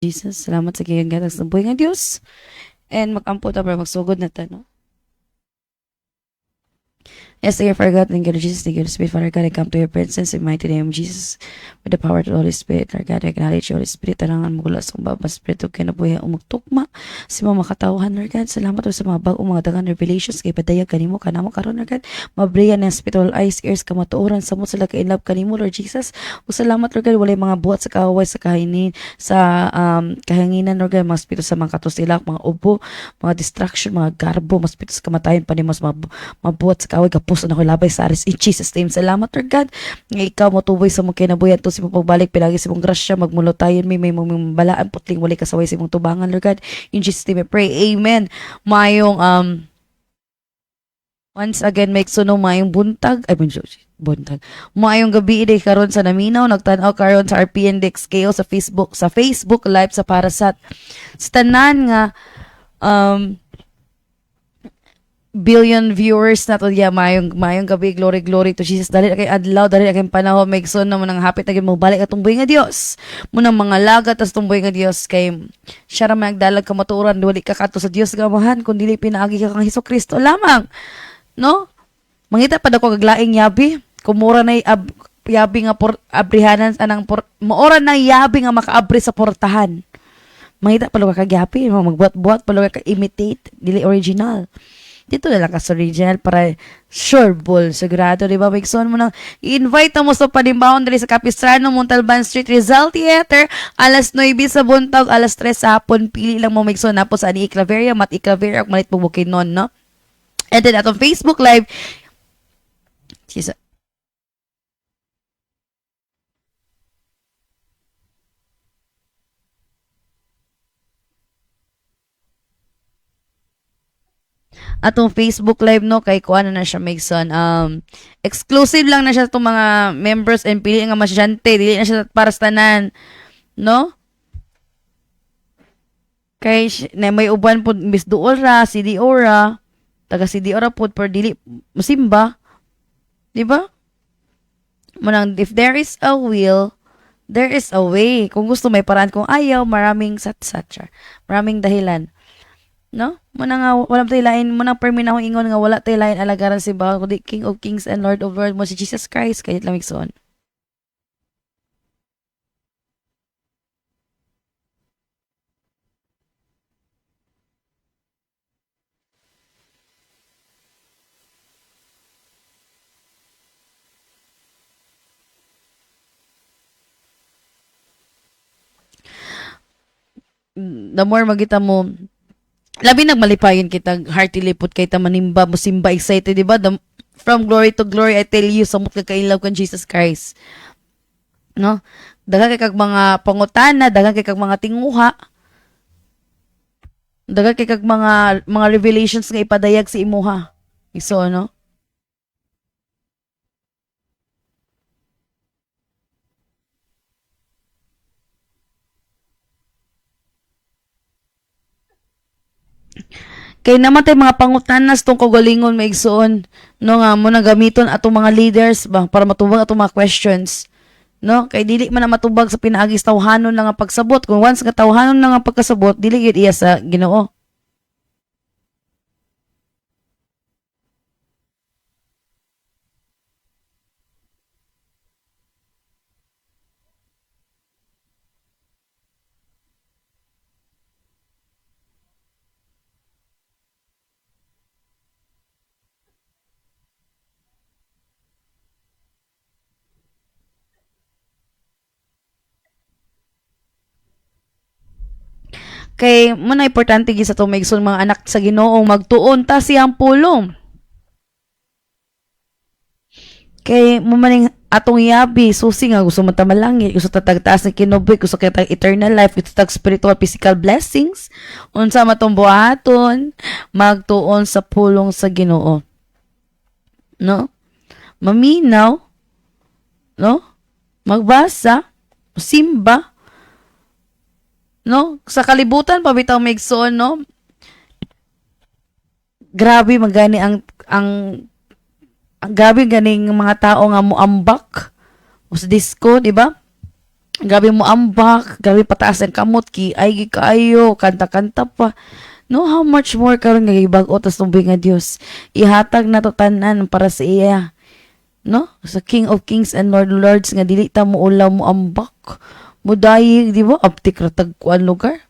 Jesus, salamat sa kiyang gatag sa buhay nga Dios. And magampo ta para magsugod na ta, no? Yes, thank you for God. Thank you, Jesus. Thank you, Spirit. Father God, I come to your presence in the mighty name of Jesus. With the power of the Holy Spirit, Lord God, I acknowledge you, Holy Spirit. Tarangan mo gula sa kong baba, Spirit of kinabuhi, umagtukma. Sa mga makatauhan, Lord God. Salamat sa mga bagong mga dagang revelations. Kay padayag kanimo, kanamo karon Lord God. Mabriyan ng spiritual eyes, ears, kamatuoran sa mo sila ka-in love kanimo, Lord Jesus. O salamat, Lord God. Walay mga buhat sa kaaway, sa kahinin, sa kahanginan, Lord God. Mga spirito sa mga katusilak, mga ubo, mga distraction, mga garbo, mga spirito sa kamatayan, panimos, mabuhat sa kaaway, puso na ko labay sa aris in Jesus name. Salamat Lord God nga ikaw mo tuboy sa mong kinabuyan to si mong pagbalik pinagi sa mong grasya magmulutayon may mong balaan putling wali kasaway sa mong tubangan Lord God in Jesus name I pray amen. Mayong once again make suno mayong buntag ay buntag mayong gabi day karon sa naminaw nagtan-aw karon sa RPNDX KO sa Facebook live sa Parasat sa tanan nga billion viewers na to diya mayong gabi glory to Jesus dali kay adlaw dali kay panahon may igsoon na mo nang hapit na mo balik atong buhay nga Dios mo nang mga lagat tas tumboy nga Dios kay siya ra magdalag ka matuoran dili ka kadto sa Dios gamahan kun dili pinaagi ka kang Hesukristo lamang no mangita pa dako kaglaing yabi kumura na yabi nga abrihanan anang maora na yabi nga makaabri sa portahan mangita pa ka kagyapi magbuat-buat pa ka imitate dili original dito na lang ka sa original para sure bull sigurado di ba Bigson mo nang i-invite mo sa panimbawon dali sa Capistrano Montalban Street Rizal Theater alas 9 sa buntag alas 3 sa hapon pili lang mo Bigson na po sa ani Claveria mat Claveria malit po Bukidnon no and then atong Facebook live Jesus. Atong Facebook live no kay kuan na siya Megson exclusive lang na siya tong mga members and pili nga masyante dili na siya para sa tanan no kay na may uban pud Miss Duora CD Ora taga CD Ora pud per dili musimba di ba manang if there is a will there is a way kung gusto may paraan kung ayaw maraming satsatsa maraming dahilan no? Muna nga, walang tayo lain, muna perminahong ingon nga wala tayo lain alagaran si Baal, kundi King of Kings and Lord of Lords mo si Jesus Christ, kahit lamig soon. The more magita mo, labi nagmalipayon kita hearty lipot kay ta manimba mo simba excited di ba from glory to glory I tell you samot ka kailaw kan Jesus Christ no daghang kay kag mga pangutana daghang kay kag mga tinguha daghang kay kag mga revelations nga ipadayag sa imuha iso no kay namatay mga pangutanas tong kagalingon maigsoon no nga mo gamiton atong mga leaders ba para matubag atong mga questions no kay dili man na matubag sa pinaagis tawhanon lang nga pagsabot kung once nga tawhanon lang nga pagkasabot dili gyud iya sa Ginoo kay mo na importante gyud sa tumigson mga anak sa Ginoo magtuon ta siyang pulong kay mo maning atong yabi susi nga gusto man ta malangit gusto ta tagtaas ng kinubik gusto kita eternal life gusto ta spiritual physical blessings unsa matong buhaton magtuon sa pulong sa Ginoo no maminaw no magbasa simba no sa kalibutan pabitaw migsoon no grabe magani ang grabe ganing mga tao nga moambak o sa disco di ba Grabe mo ambak, grabe pataas ang kamot, ay kaayo, kanta-kanta pa. No, how much more karon nga gibag-o tas tumboy nga Dios. Ihatag na to tanan para sa iya. No? Sa King of Kings and Lord of Lords nga dili ta mo ulaw mo ambak. Mo dayig, di ba? Aptik ratag kuan lugar.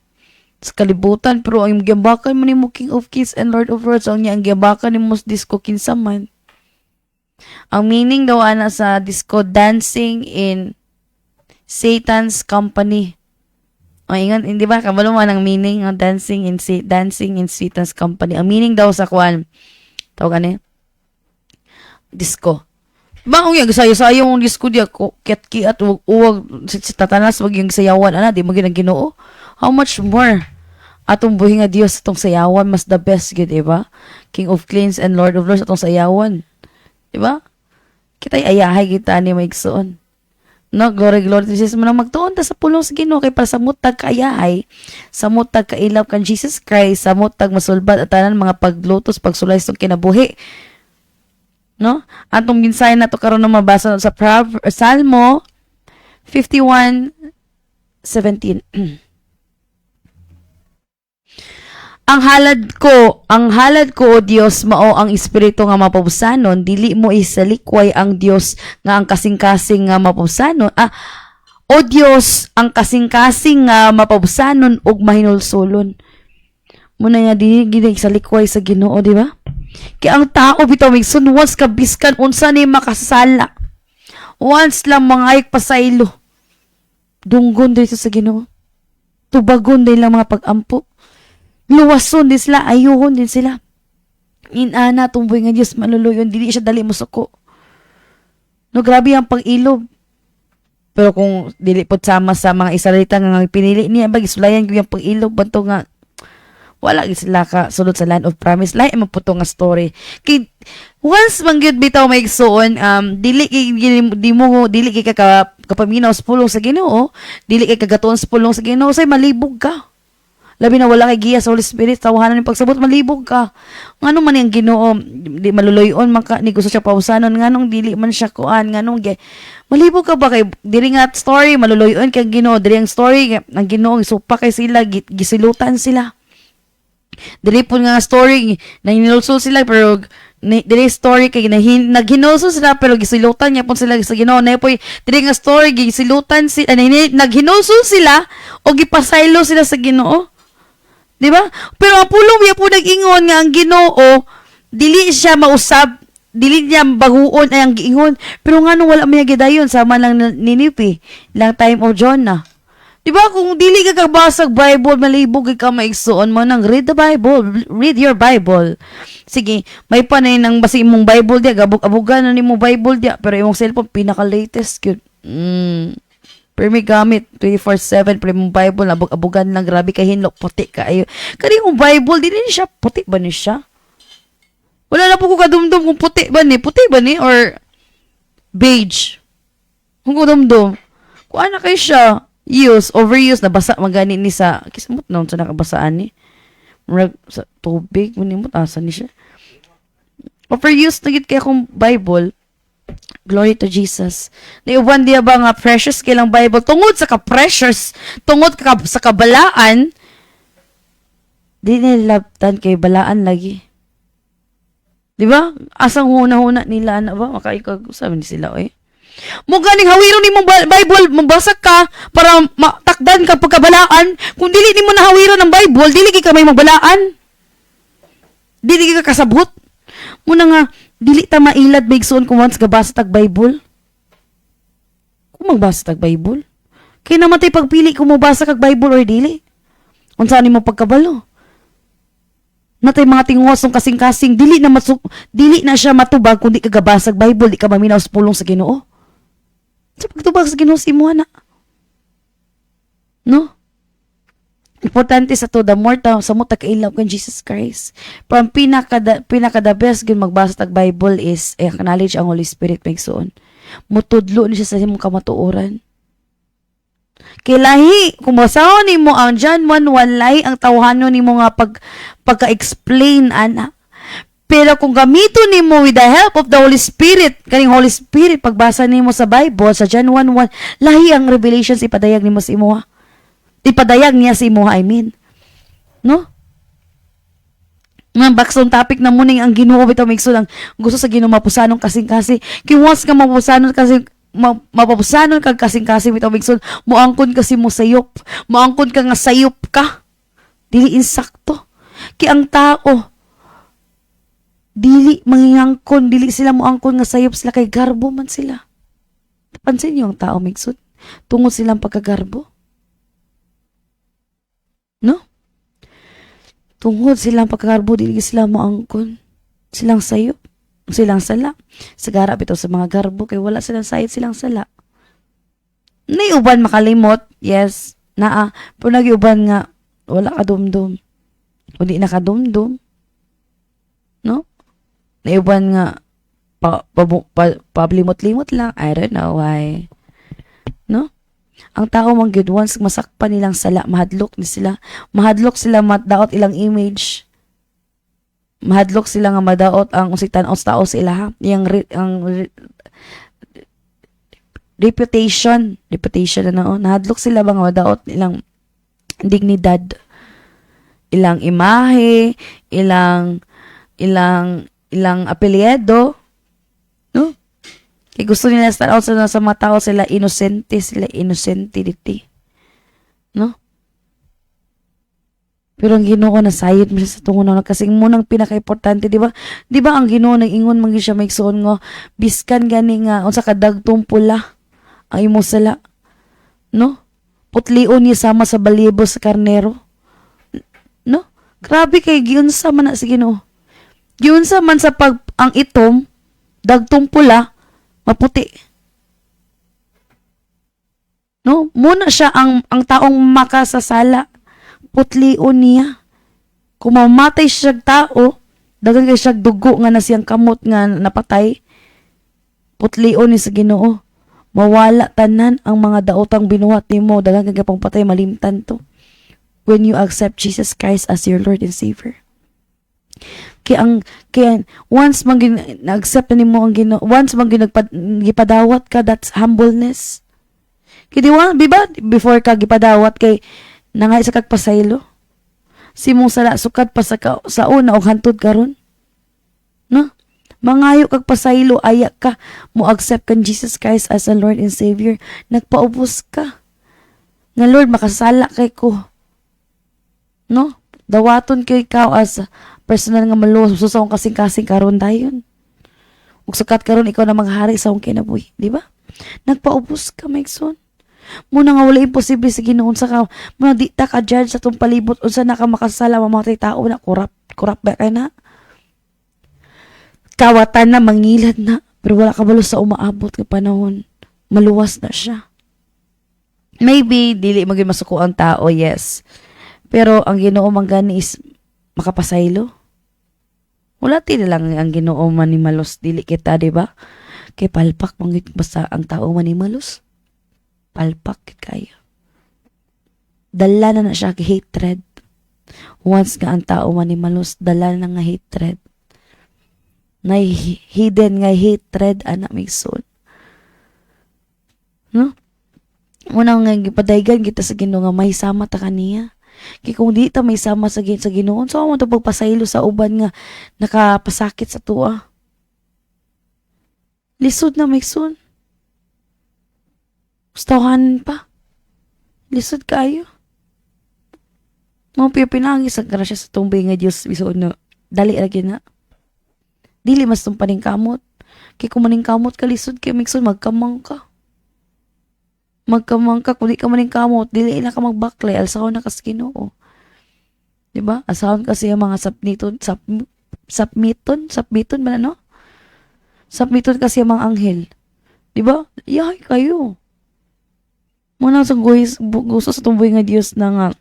Sa kalibutan, pero ang giambakan mo ni mo King of Kings and Lord of Lords, ang niya ang giambakan ni mo sa disco kinsaman. Ang meaning daw ana sa disco, dancing in Satan's company. O ingat, hindi ba? Kabalo man ang meaning ng dancing in Satan's company. Ang meaning daw sa kuan, tawag ano disco. Ba kung yung sayo-sayo mong disco diya, kiat-kiat, uwag, tatanas, wag yung sayawan, ana, di mo ginoo. How much more? Atong buhi nga Dios atong sayawan, mas the best, gid, diba? King of Kings and Lord of Lords atong sayawan. Diba? Kita'y ayahay kita ni maigsoon. No, glory, glory to Jesus. Manang magtuon ta sa pulong sa Ginoo kay para sa mutag kaayahay, sa mutag kailap kan Jesus Christ, sa mutag masulbad at tanan mga paglutos, pagsulay sa kinabuhi. No? Atong ginsayan nato karon na mabasa sa Salmo 51:17. Ang halad ko, o Dios, mao ang espiritu nga mapusanon, dili mo isalikway ang Dios nga ang kasing-kasing nga mapusanon. O Dios, ang kasing-kasing nga mapusanon ug mahinulsulon. Muna nga dili gid isalikway sa Ginoo, di ba? Kaya ang tao bitaw migsun once kabiskan unsa ni makasala. Once lang mangayik pasaylo. Dunggon dito sa Ginoo. Tubagon din lang mga pag-ampo. Luwason din sila, ayuhon din sila. Inana, tumboy nga Diyos, maluluyon, dili siya dali mo suko. No, grabe ang pag-ilob. Pero kung dili po sama sa mga Israelita nga pinili niya, bagisulayan ko yung pag-ilob, banto nga, wala sila ka sulod sa land of promise. Lahi mo po nga story. Kay, once mangyud bitaw may igsoon, dili kay kapaminaw sa pulong sa Ginoo, dili kay kagatuon sa pulong sa Ginoo, say malibog ka. Labi na wala kay giya sa Holy Spirit, tawahanan ni pagsabot, malibog ka. Ngano man yung Ginoo, di maluluyon man ka, ni gusto siya pausanon, nganong dili man siya kuan, nganong malibog ka ba kay, dili nga story, maluluyon kay Ginoo, dili ang story, ang Ginoo, supa kay sila, gisilutan sila. Dili po nga story, nanginulso sila, pero dili story kay naghinulso sila, pero gisilutan niya po sila sa Ginoo. Na po, dili nga story, gisilutan sila, naghinulso sila, o gipasaylo sila sa Ginoo. Di ba? Pero ang pulong niya po nag-ingon nga ang Ginoo, dili siya mausab, dili niya baguon ay ang giingon. Pero nga nung wala may gidayon, sama lang Ninipi, lang time of Jonah. Di ba? Kung dili ka kabasag Bible, malibog ka maigsuon mo nang read the Bible, read your Bible. Sige, may panay nang basi imong Bible dia, gabog-abogan na nimo Bible dia, pero imong cellphone pinaka-latest cute. Pero may gamit 24/7 pero yung Bible abog-abogan lang, grabe kay hinlok, puti ka ayo. Kani yung Bible di ni siya puti ba ni siya? Wala na po ko kadumdum kung puti ba ni or beige. Kung kadumdum. Kung ana kay siya overuse nabasa magani ni sa kisamot na sa nakabasaan ni. Murag sa tubig manimot asa ni siya. Overuse na gid kay akong Bible. Glory to Jesus. Naiuban diya ba nga precious kilang Bible? Tungod sa ka-precious, tungod sa kabalaan, di nilabtan kay balaan lagi. Di ba? Asang huna-huna nila, na ba? Makaikag, sabi ni sila, eh. Mo ganing hawiro ni mong Bible, mabasa ka para matakdan ka pagkabalaan. Kung dili ni mo nahawiro ng Bible, dili ka may magbalaan. Dili ka kasabot. Muna nga, dili ta mailad maigsoon kung once gabasa tag Bible. Kung magbasa tag Bible. Kaya namatay pagpili kung mabasa kag Bible or dili. Unsa ni mo pagkabalo? Natay mga tingwas ng kasing-kasing, dili na siya matubag kung di ka gabasa kag Bible, di ka maminaw sa pulong sa Ginoo. Sa pagtubag sa Ginoo si mo na. No? Importante sa to, the more sa mo takailaw kan Jesus Christ. Pero ang pinaka the best gun magbasa tag Bible is acknowledge ang Holy Spirit maigsoon. Mutudlo ni siya sa imong kamatuoran. Kilahi, kung basahon nimo ang John 1:1 lahi ang tawhanon nimo nga pagka-explain ana. Pero kung gamito nimo with the help of the Holy Spirit, kaning Holy Spirit, pagbasa nimo sa Bible, sa John 1:1, lahi ang revelations ipadayag nimo sa imuha. Ipadayag niya sa imuha, I mean. No? Nga backstone topic na muning ang Ginoo bitaw migso lang gusto sa Ginoo mapusanon kasing-kasi. Kay once ka mapusanon kasi mapapusanon kag kasing-kasi bitaw migso, moangkon kasi mo sayop. Moangkon ka nga sayop ka. Dili insakto. Kay ang tao dili mangingangkon, dili sila moangkon nga sayop sila kay garbo man sila. Pansin niyo ang tao migsud tungod silang pagkagarbo. No? Tungod silang pagkagarbo, dili sila maangkon. Silang sayop, silang sala. Sagara bitaw sa mga garbo kay wala silang sayop, silang sala. Naiuban makalimot, yes, naa. Pero nagiuban nga wala ka dumdum. Kundi nakadumdum. No? Naiuban nga pablimot-limot lang. I don't know why. No? Ang tao mang good once masakpan nilang sala, mahadlok ni sila. Mahadlok sila madaot ilang image. Mahadlok sila nga madaot ang usitan o tao sila ha. Reputation na no. Nahadlok sila ba nga madaot ilang dignidad, ilang imahe, ilang apelyido, no? Kaya gusto nila start out sa mga tao sila innocentility, no? Pero ang Ginoo na sayod mo siya sa tungo na kasi munang pinaka-importante, di ba? Di ba ang Ginoo nag-ingon man siya maigsoon nga biskan gani nga unsa ka dagtong pula ang imo sala, no? Putlion niya sama sa balibo sa karnero, no? Grabe kay giunsa man na sa Ginoo. Giunsa man sa pag ang itom dagtong pula maputi. No, muna siya ang taong makasasala. Putlion niya. Kung mamatay siya tao, dagan kay siya dugo nga na siyang kamot nga napatay. Putlion ni sa Ginoo. Mawala tanan ang mga daotang binuhat nimo, dagan kay pang patay malimtan to. When you accept Jesus Christ as your Lord and Savior. Kaya once man na-accept na nimo ang Ginoo, once man gipadawat ka, that's humbleness. Kaya di ba before ka gipadawat kay nangay sa kagpasaylo, simong sala sukad pa sa una og hantod karon, no? Mangayo kag pasaylo, ayak ka mo accept kan Jesus Christ as a Lord and Savior, nagpaubos ka nga Lord makasala kay ko, no? Dawaton kay ikaw as personal nga maluwas sa akong kasing-kasing karon dayon. Ug sukat karon ikaw na maghari sa akong kinabuhi, di ba? Nagpaubos ka, Maigson. Muna nga wala imposible sa Ginoo sa ka. Muna di ta ka judge sa tong palibot unsa na ka makasala mamatay tao na kurap ba kay na? Kawatan na mangilad na pero wala ka balo sa umaabot nga panahon. Maluwas na siya. Maybe dili maging masuko ang tao, yes. Pero ang Ginoo man gani is makapasaylo. Wala tila lang ang Ginoo manimalos dili kita, di ba? Kay palpak mangit basta ang tao manimalos. Palpak kaya. Dala na siya kay hatred. Once nga ang tao manimalos, dala na nga hatred. Na hidden nga hatred anak migson. No? Unang nga gipadaygan kita sa Ginoo nga may sama ta kaniya. Kaya kung di ta may sama sa Ginoo, so mo to pagpasaylo sa uban nga nakapasakit sa tuwa. Lisod na Maigson. Gustahan pa. Lisod kayo. Mga pinangi sa grasya sa tumbay nga Diyos bisoon na dali lagi na. Dili mas tumpaning kamot. Kaya kung maning kamot ka lisod kaya Maigson magkamang ka. Magkamang ka, kung di ka maning kamot, dili na ka magbaklay, alsahon na kas Ginoo. Diba? Alsahon kasi yung mga sapmiton ba na, no? Sapmiton kasi yung mga anghel. Diba? Yahay kayo. Muna sa gusto sa tumboy nga Diyos na nga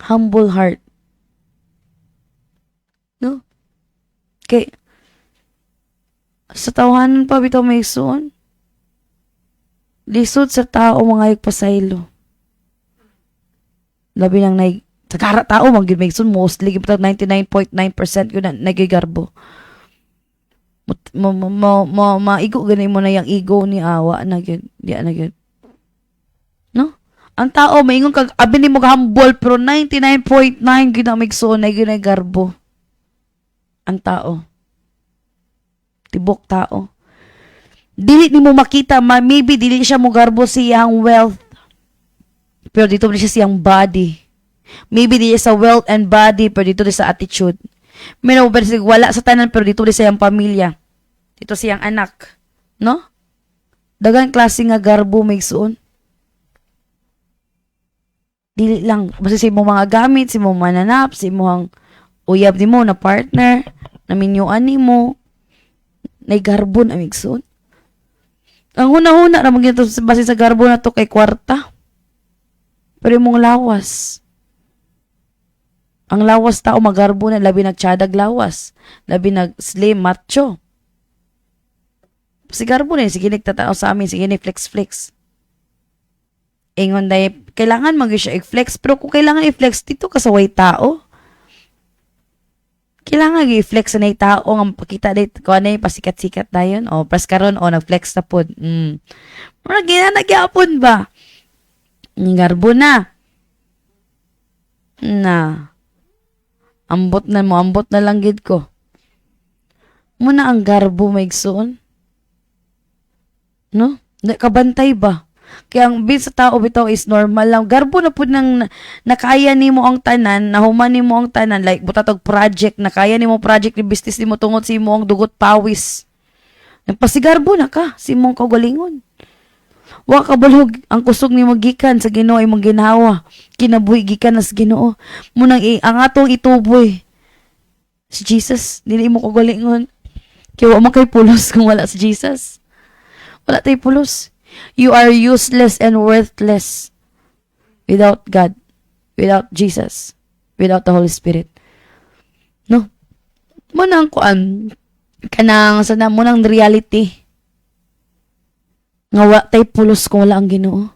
humble heart. No? Okay. Sa tawanan pa bitaw Maigson, lisod sa tao mga igpasaylo. Labi nang sagara tao, Maigson, mostly, 99.9% yun na nagigarbo. Maigo gani mo na yung ego ni awa na gyud. Di na gyud. No? Ang tao maingon kag abi ni mo humble pero 99.9 gyud ang migsoon na gyud garbo. Ang tao. Tibok tao. Dili nimo makita, maybe dili siya mo garbo siyang wealth. Pero dito na siya siyang body. Maybe dili sa wealth and body, pero dito na sa attitude. Pero wala sa tanan, pero dito na siyang pamilya. Dito siyang anak. No? Dagang klase nga garbo may suon. Dili lang. Basta si mo mga gamit, si mo mananap, si mo ang uyab ni mo na partner, na minyuan ni mo, na garbo na may suon. Ang huna-huna naman ginto base sa garbo na to kay kwarta. Pero mong lawas. Ang lawas tao magarbo na labi nagtiyadag lawas. Labi nag-slim macho. Si garbo na sige nagtatao sa amin, sige ni flex-flex. Ingon day kailangan siya i-flex, pero kung kailangan i-flex dito ka sa way tao. Kailangan i-flex na tao ang pakita dito ko ano yung pasikat-sikat dayon o pras karon o nag-flex na pod. Mura ginanagyapon ba? Garbo na. Ambot na lang gid ko. Muna ang garbo maigsoon. No? Kabantay ba? Kaya ang sa tao bitaw is normal lang. Garbo na po nang nakaya ni mo ang tanan, nahuman ni mo ang tanan, like butatog project, nakaya ni mo project ni business ni mo tungod si mo ang dugot pawis. Nagpasigarbo na ka, si mong kagalingon. Wa ka balhog ang kusog ni magikan sa Ginoo imong ginawa. Kinabuhi gikan na sa Ginoo. Munang ang atong ituboy. Si Jesus, dili mo kagalingon. Kaya wa man kay pulos kung wala si Jesus. Wala tay pulos. You are useless and worthless without God, without Jesus, without the Holy Spirit. No? Munang kanang sana munang reality. Nga wala tay pulos kung wala ang Ginoo.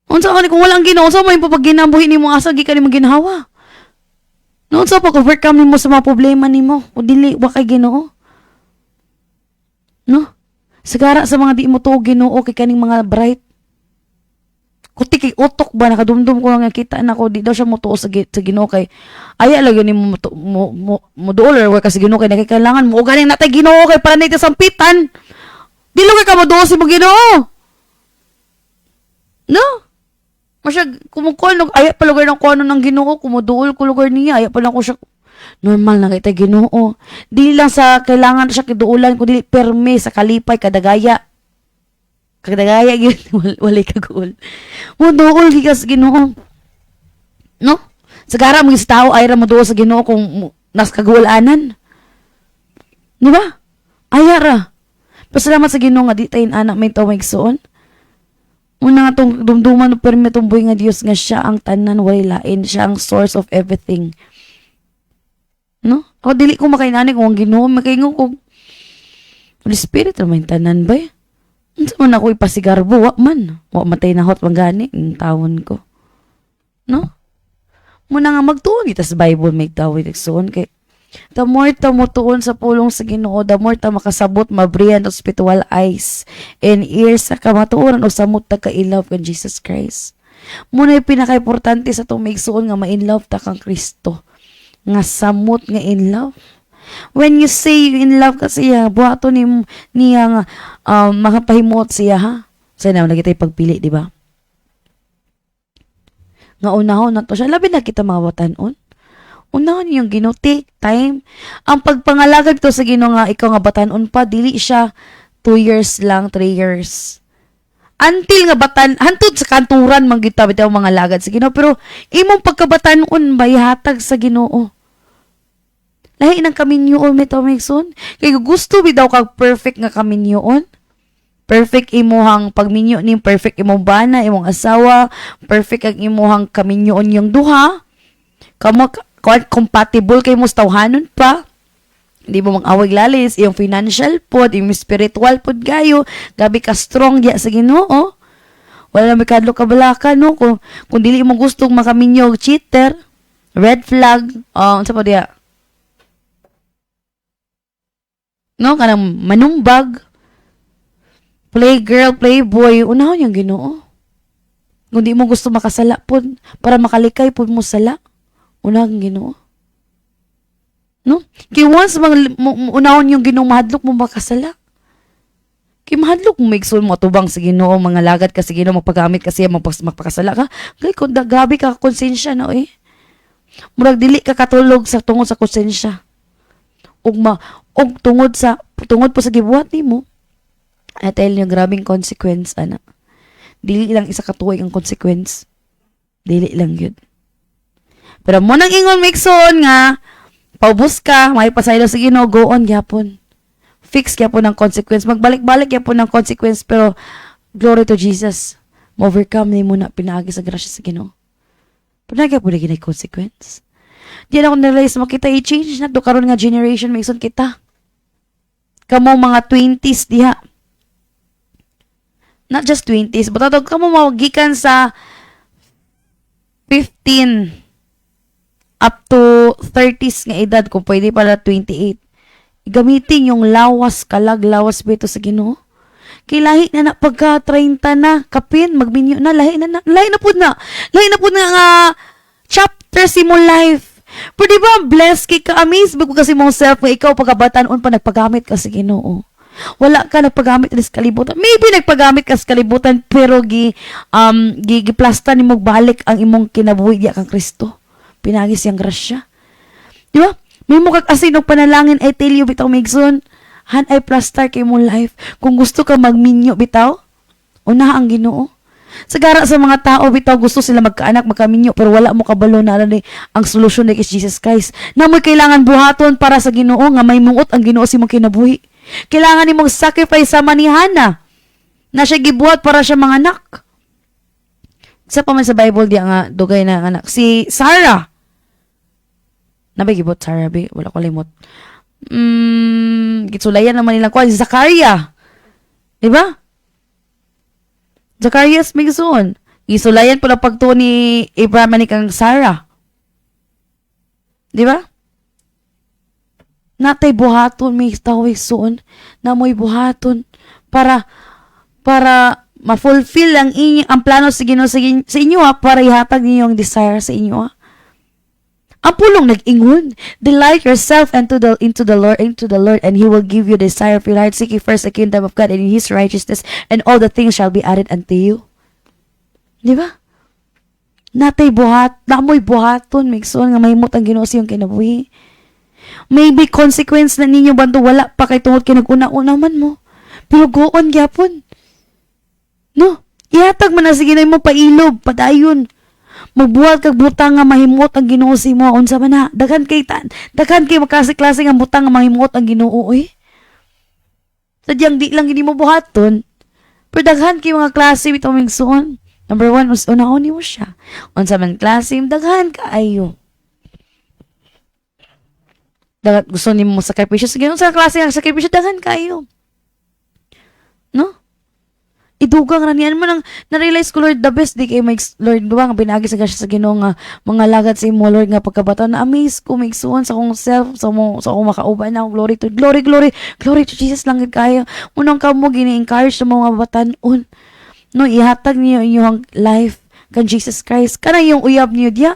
Unsa man kung wala ang Ginoo, sa may papaginabuhi nimo asa gikan nimo ginhawa. No, unsa pa overcome nimo sa mga problema nimo, kung dili wa kay Ginoo. No? Sagara sa mga di mo to Ginoo kay kaning mga bright. Kuti kay utok ba nakadumdum ko nga kita na ko di daw siya mo tuo sa Ginoo kay aya lang ni mo dollar wa kasi Ginoo kay nakailangan mo ganing natay Ginoo kay para nito sampitan. Dilo kay ka mo duo si mo Ginoo. No? Masya kumukuan aya pa lugar ng kuno ng Ginoo kumuduol ko lugar niya aya pa lang ko siya normal na kay Ginoo. Dili lang sa kailangan siya kiduulan kundi perme sa kalipay kadagaya. Kadagaya gyud walay kaguol. Mo duol gikas Ginoo. No? Sagara mo sa tao ay ra mo duol sa Ginoo kung nas kaguolanan. Di ba? Aya ra. Pasalamat sa Ginoo nga di tayo anak may tawag igsoon. Una nga tong dumduman no perme tong buhay nga Dios nga siya ang tanan way lain, siya ang source of everything. No? Ako dili ko makainani kung ang Ginoo makaingon ko. Holy Spirit naman tanan ba? Unsa man ako ipasigarbo wa man. Wa matay na hot mangani ang tawon ko. No? Muna nga magtuon kita sa Bible may tawid igsoon kay the more ta mo tuon sa pulong sa Ginoo, the more ta makasabot mabriyan og spiritual eyes and ears sa kamatuoran o samot ta ka in love kan Jesus Christ. Muna yung pinaka-importante sa itong maigsuon nga ma-in love ta kang Kristo. Nga samot nga in love. When you say you in love ka siya, buhato niya nga makapahimot siya ha. Sa na lagi tayo pagpili, di ba? Nga unahon na to siya. Labi na kita mga batanon. Unahon yung Ginoo, take time. Ang pagpangalagad to sa Ginoo nga ikaw nga batanon pa, dili siya 2 years lang, 3 years. Until nga hantod sa kanturan man kita bitaw mga lagad sa Ginoo, pero imong pagkabatanon ba ihatag sa Ginoo. Lahi ng kaminyoon may Tomikson. Kaya gusto bitaw kag perfect nga kaminyoon. Perfect imuhang pagminyo ning perfect imong bana, imong asawa, perfect ang imuhang kaminyoon yung duha. Kamo compatible kay mo tawhanon pa. Di mo mang-awag lalis, yung financial pod, yung spiritual pod gayo, gabi ka strong ya sa Ginoo. Wala na may kadlo kabalaka, no? Kung dili mo gustong makaminyog, cheater, red flag, sa pa diya? No, kanang manumbag, playgirl, playboy, unahon yung Ginoo. Kung di mo gusto makasala po, para makalikay po mo sala, unahon yung Ginoo. No? Kaya once unahon yung Ginoo, mahadlok mo makasala. Kaya mahadlok mo maigsoon mo atubang sa Ginoo, mga lagad ka sa Ginoo, magpagamit ka siya, magpakasala ka. Kaya kung grabe ka konsensya na murag dili ka katulog sa tungod sa konsensya. Og tungod po sa gibuhat nimo. I tell you, grabing consequence, ana. Dili lang isa katuig ang consequence. Dili lang yun. Pero mo nang ingon maigsoon nga, paubos ka, may pasaylo sa Ginoo, go on gyapon. Fix kaya po ng consequence. Magbalik-balik kaya po ng consequence, pero glory to Jesus. Ma-overcome ni mo na pinaagi sa grasya sa Ginoo. Pero kaya po na ginay consequence. Di na ako na-realize makita i-change na to karon nga generation maison kita. Kamo mga 20s diha. Not just 20s, but atog kamo mawagikan sa 15 up to 30s nga edad, kung pwede pala 28. Gamitin yung lawas, lawas bito sa Ginoo. Kay lahi na pagka 30 na, kapin, magminyo na, lahi na po na nga chapter si mo life. Pero di ba, blessed kay ka, amaze ba ko kasi mong self, nga ikaw pagkabataon pa nagpagamit ka sa Ginoo. Wala ka nagpagamit sa kalibutan. Maybe nagpagamit ka sa kalibutan, pero giplasta ni mo balik ang imong kinabuhi diya kang Kristo. Pinagi siyang grasya. Di ba? May mo kag-asin og panalangin, I tell you, bitaw Migson, han ay plastar kay mo life. Kung gusto ka magminyo, bitaw, una ang Ginoo. Sagara sa mga tao, bitaw, gusto sila magkaanak, magkaminyo, pero wala mo kabalo na ang solusyon ni Jesus Christ. Na mo'y kailangan buhaton para sa Ginoo, nga may muot ang Ginoo si mong kinabuhi. Kailangan ni mong sacrifice sa manihana, na siya gibuhat para siya mga anak. Isa pa man sa Bible, di nga, dugay na anak. Si Sarah, nabigibot Sarah, wala ko limot. Gitsulayan naman nilang si Zakaria. Diba? Zacarias Migson. Isulayan po lang pagtuo ni Abraham ni kang Sarah. Diba? Natay buhaton, may tawag soon, na mo'y buhaton para ma-fulfill ang plano sa Ginoo sa inyo para ihatag niyo ang desire sa inyo Ang pulong nag-ingon, delight yourself into the Lord, and He will give you the desire of your heart. Seek ye first the kingdom of God and His righteousness, and all the things shall be added unto you. Di ba? Namoy buhaton, Migson, nga mahimot ang Ginoo sa iyong kinabuhi. Maybe consequence na ninyo banto wala pa kay tungod kay nag-una-una man mo. Pero goon gyapon. No? Ihatag man na sige na mo pailob, padayon. Magbuhat kag butang nga mahimot ang Ginoo sa imo unsa man na. Daghan kay makasi-klase nga butang nga mahimot ang Ginoo Sadyang di lang gini mo buhaton. Pero daghan kay mga klase bitaw Migson. Number 1, unahon mo siya. Unsa man klase, daghan kaayo. Dagat gusto nimo sakripisyo sige unsa klase ang sakripisyo daghan kaayo. No? Idugang ra niyan man ang na-realize ko Lord the best di kay Lord duwa nga pinaagi sa gasya sa Ginoo nga mga lagad sa imo Lord nga pagkabata na amaze ko Migson sa akong self sa akong makauban na glory to Jesus lang gid kayo. Unang kamo gini-encourage sa mga batan-on. No, ihatag niyo inyong life kan Jesus Christ. Kana yung uyab niyo diya.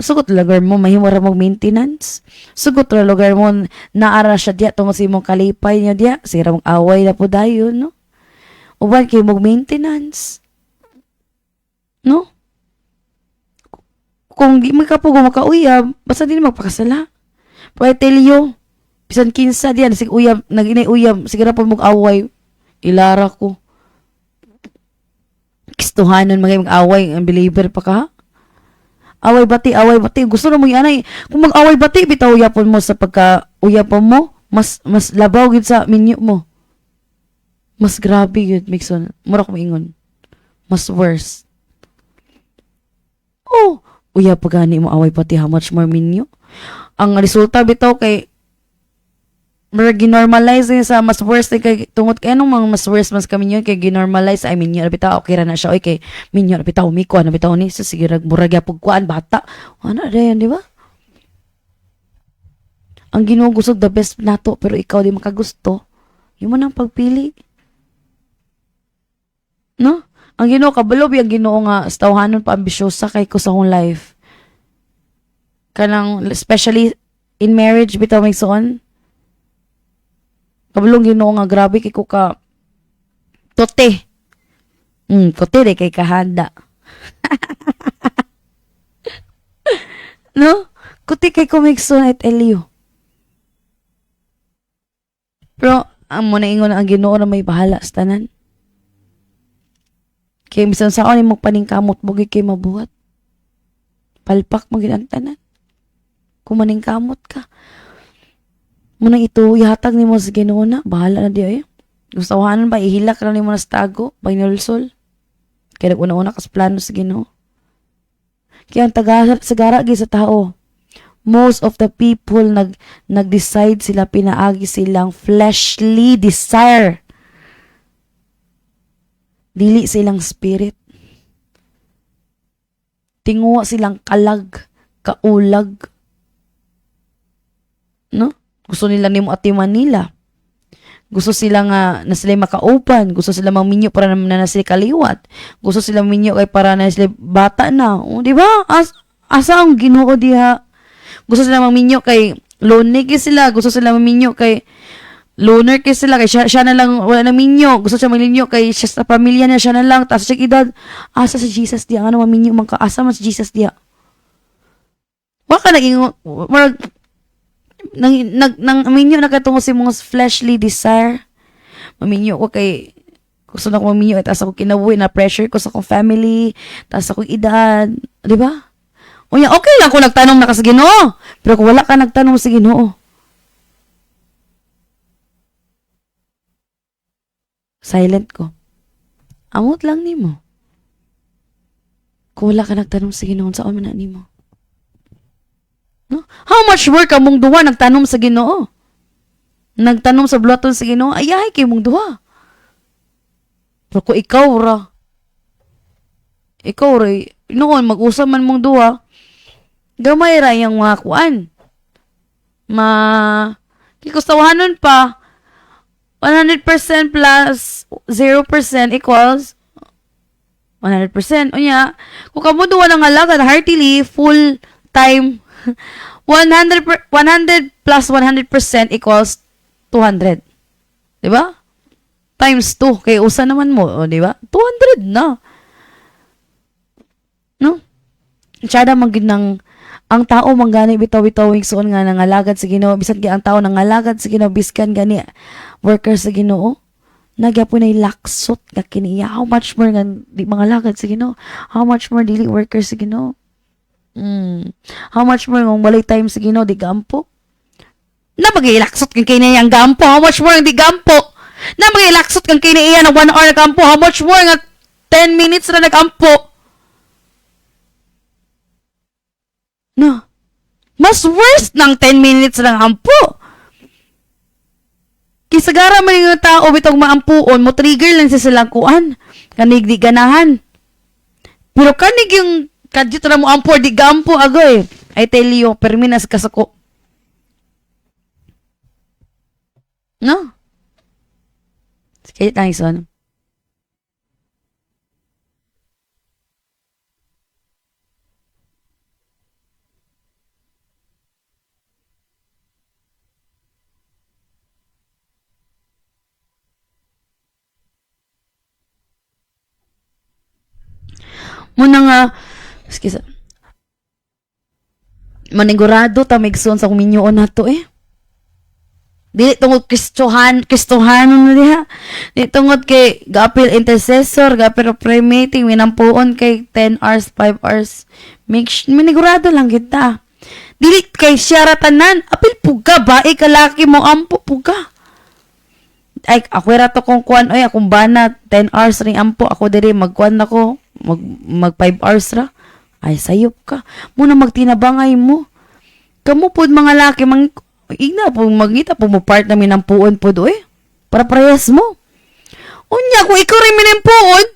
Sugot lugar mo mahimo ra mag maintenance. Sugot ra lugar mo naara siya diya tungod sa imong kalipay niyo diya. Sira mong away na po dayon, no? Uban kay mag maintenance. No? Kung di mo kapugo makauyab, basta di magpakasala. Pero I tell you, bisan kinsa diyan sig uyab, naginay uyab, sige ra po mag away. Ilara ko. Kistuhanon mga mag-away, ang believer pa ka? Away bati. Gusto na mo yan kung mag-away bati, bitaw uyapon mo sa pagka-uyapon mo, mas labaw gid sa minyo mo. Mas grabe yun, Migson. Mura ko maingon. Mas worse. Oh, uyap pa gani mo away pati, how much more minyo? Ang resulta bitaw kay ginormalize sa mas worse kay tungod kay anong mga mas worse mas kami yun kay ginormalize ay minyo na bitaw okay ra na siya oy kay minyo na bitaw umiko na bitaw ni so sige murag yapog kuan bata ana dayon di ba Ang Ginoo gusto the best nato, pero ikaw di makagusto. Yung mo nang pagpili. No? Ang Ginoo kabalo ang Ginoo nga stawhanon pa ambisyosa kay ko sa akong life. Kanang especially in marriage bitaw may suon. Kabalong Ginoo nga grabe kay ko ka tote. Kote de kay kahanda. No? Kote kay ko may suon at Elio. Pero ang mo na ingon ang Ginoo na may bahala sa tanan. Kaya bisan sa ni mo paningkamot bugi kay mabuhat. Palpak mo ang tanan. Kung maningkamot ka. Munang ito, ihatag ni mo sa Ginoo na. Bahala na di ay. Gustawanan ba, ihilak na ni mo na sa tago. Bainulsol. Kaya nag-una-una kas plano sa Ginoo. Kaya ang sagara sa tao. Most of the people nag-decide sila, pinaagi silang fleshly desire. Dili silang spirit. Tinguwa silang kalag, kaulag. No? Gusto nila nimo atiman nila. Gusto sila nga na sila makaupan. Gusto sila maminyo para na sila kaliwat. Gusto sila maminyo kay para na sila bata na. O, di ba? Asa ang Ginoo diha? Gusto sila maminyo kay lonely kay sila. Gusto sila maminyo kay loner kay sila, kay siya na lang wala na minyo, gusto siya malinyo kay siya sa pamilya niya, siya na lang, tapos siya edad, asa si Jesus diya, ano maminyo man ka, asa man si Jesus diya. Waka naging, nang minyo na katungo si mga fleshly desire, maminyo ko kay, gusto na ko maminyo, tapos ako kinabuhi na pressure ko sa akong family, tapos ako edad, di ba? O yan, okay lang kung nagtanong na ka sa Ginoo, pero kung wala ka nagtanong sa Ginoo, silent ko. Amot lang nimo. Kung wala ka nagtanong sa Ginoo, saan man na nimo? No? How much more ka mong duwa nagtanong sa Ginoo? Nagtanong sa bulaton sa Ginoo, ayahay kay mong duwa. Pero kung ikaw ra, noon mag-usap man mong duwa, gamay ra yung mga kuan. Kikustawahanon pa, 100% plus 0% equals 100%. Unya, kung kamuduwa ng alaga na heartily, full time, 100 plus 100% equals 200. Diba? Times 2. Kaya usa naman mo, o diba? 200 na. No? Tsada magin ng ang tao manggani bitaw-bitawing suon nga nangalagad sa Ginoo, bisan kay ang tao nangalagad sa Ginoo, biskan gani worker sa Ginoo, nagyapon ay laksot nga kiniya. How much more nga di mga lagad sa Ginoo? How much more dili worker sa Ginoo? How much more ng walay time sa Ginoo di gampo? Na magilaksot kang kiniya ang gampo. How much more ang di gampo? Na magilaksot kang kiniya ng 1 hour na gampo. How much more nga 10 minutes na nagampo? No. Mas worse ng 10 minutes lang ampo. Kisagara man yung tao bitong maampuon, mo trigger lang sa silang kuan. Kanig di ganahan. Pero kanig yung kadyo na mo ampo, di gampo agoy. I tell you, perminas kasako. No? Kaya tayo son. Muna nga, excuse, manigurado ta migson sa kuminyoon nato eh. Dili tungod Kristohan na diha. Dili tungod kay gapil intercessor, gapil prayer meeting, minampuon kay 10 hours, 5 hours. Manigurado lang kita. Dili kay siya tanan, apil puga ba, kalaki mo ampo puga. Ay, ako rato kong kuan, ay, akong bana, 10 hours ring ampo, ako diri, magkuan ako, mag 5 hours ra. Ay, sayop ka. Muna magtinabangay mo. Kamu pod mga laki, igna po, magita po mo part namin ng puon po do eh. Para parehas mo. Unya, kung ikaw rin minimpuon,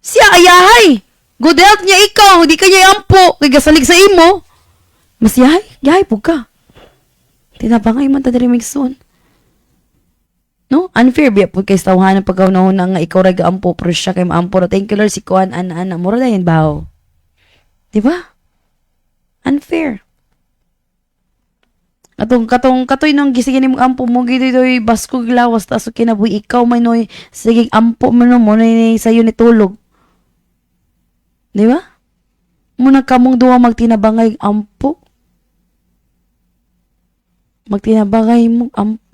siya ayahay. Good health niya ikaw, di ka niya ampo, kay gasalig sa imo. Mas yahay po ka. Tinabangay man ta diri migsoon. No? Unfair biya po kay tawhan ng pagkaunahon nga ikaw ra gaampo pero siya kay maampo ra. Thank you Lord si kuan ana mura dayon bawo. Di ba? Unfair. Katoy nang gisige ni mo ampo mo gitoy basko gilawas ta so kinabuhi ikaw may noy sige ampo mo no mo ni sayo ni tulog. Di ba? Muna kamong duwa magtinabangay ampo. Magtinabangay mo ampo.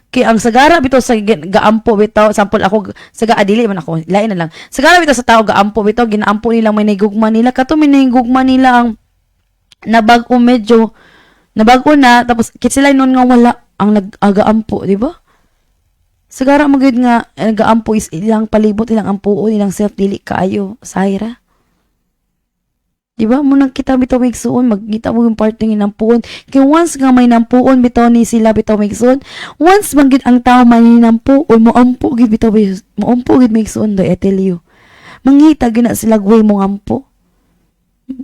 Kay ang sagara bitaw sa gaampo bitaw sample ako sa gaadili man ako lain na lang. Sagara bitaw sa tao gaampo bitaw ginaampo nila may nahigugma nila kato may nahigugma nila ang nabag-o medyo nabago na tapos kit sila noon nga wala ang nag-agaampo, di ba? Sagara magud nga nagaampo is ilang palibot ilang ampuon ilang self dili kaayo sayra. Di ba? Munang kita bitaw migsuon, magkita mo yung part ng inampuon. Kaya once nga may nampuon, bitaw ni sila bitaw migsuon, once manggit ang tao may nampuon, moampo gid bitaw moampo gid migsuon do I tell you. Mangita gina sila way mo ampo.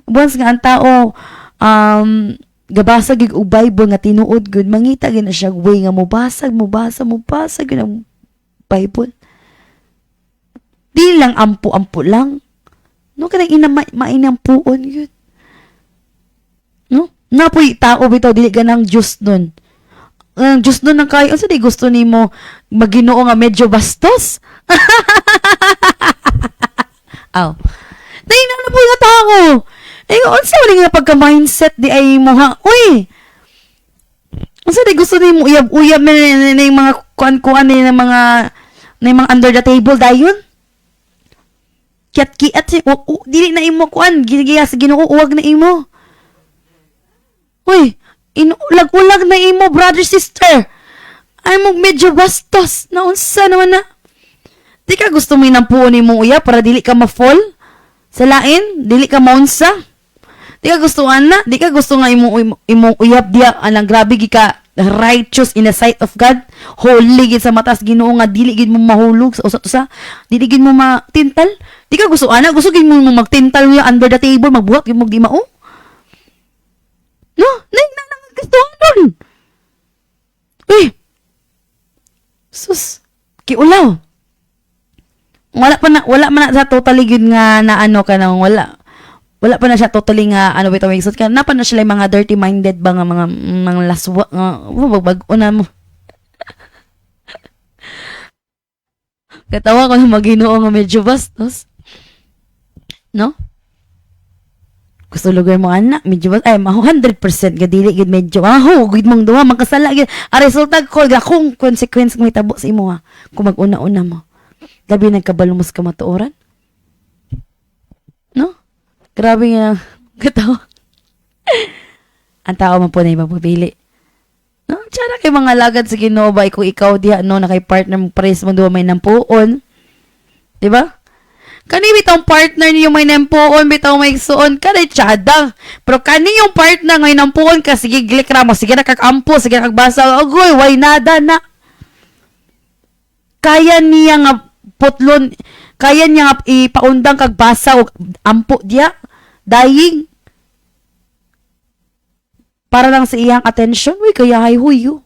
Once nga ang tao gabasa gid og Bible nga tinuod gud, mangita gina siya way nga mubasag gid ang Bible. Di lang ampo lang. No, kanang mainang puon yun. No? Napoy tao bitaw, dili ka ng Diyos nun. Ang Diyos nun ang kayo. Ano di gusto ni mo maginoo nga medyo bastos? Aw. Dahil na po nga tao. Ay, unsa wala nga pagka-mindset di ay mo ha? Uy! Unsa di gusto ni mo uyab-uyab na yung mga kuan-kuan na mga under the table dayon? Kiat dili na imo kuan gigiya sa Ginoo uwag na imo. Uy, ulag-ulag na imo brother sister. Ay mo medyo bastos na unsa naman na. Di ka gusto mo inampuon nimo uya para dili ka ma-fall sa lain, dili ka maunsa. Di ka gusto ana, di ka gusto nga imo uyab dia anang grabe gi ka righteous in the sight of God, holy gid sa matas Ginoo nga dili gid mo mahulog sa usa-usa, dili gid mo matintal. Di ka gusto ana, gusto gid mo magtintal nga under the table, magbuhat gid mo di mao. No, nang gusto nun. Uy. Sus, kiulaw. Wala man na sa totally gid nga naano ka nang wala pa na siya totally nga ano bitaw magsud ka napa na sila mga dirty minded ba nga mga laswa nga bag-o na mo. Katawa ko na Maginoo nga medyo bastos. No? Gusto lugar mo anak medyo bastos ay 100% ga dili gid medyo gid mong duha magkasala gid ang resulta ko kung consequence mo itabo sa imo ha kung mag-una-una mo. Labi nagkabalumos ka matuoran. No? Grabe nga, katawa. Ang tao man po na ipapapili. No? Tsara kay mga lagad sa Ginoo ba, kung ikaw diha, no, na kay partner mo, pares mo duwa may nampuon. Diba? Kani bitang partner niyo may nampuon, bitaw may igsuon, kanay tsada. Pero kani yung partner ngay nampuon ka, sige glik ramo, sige na kakampo, sige na kagbasa, agoy, way nada na. Kaya niya nga putlon, kaya niya nga ipaundang kagbasa o ampo diya. Dying. Para lang sa iyang attention. Uy, kaya huyo.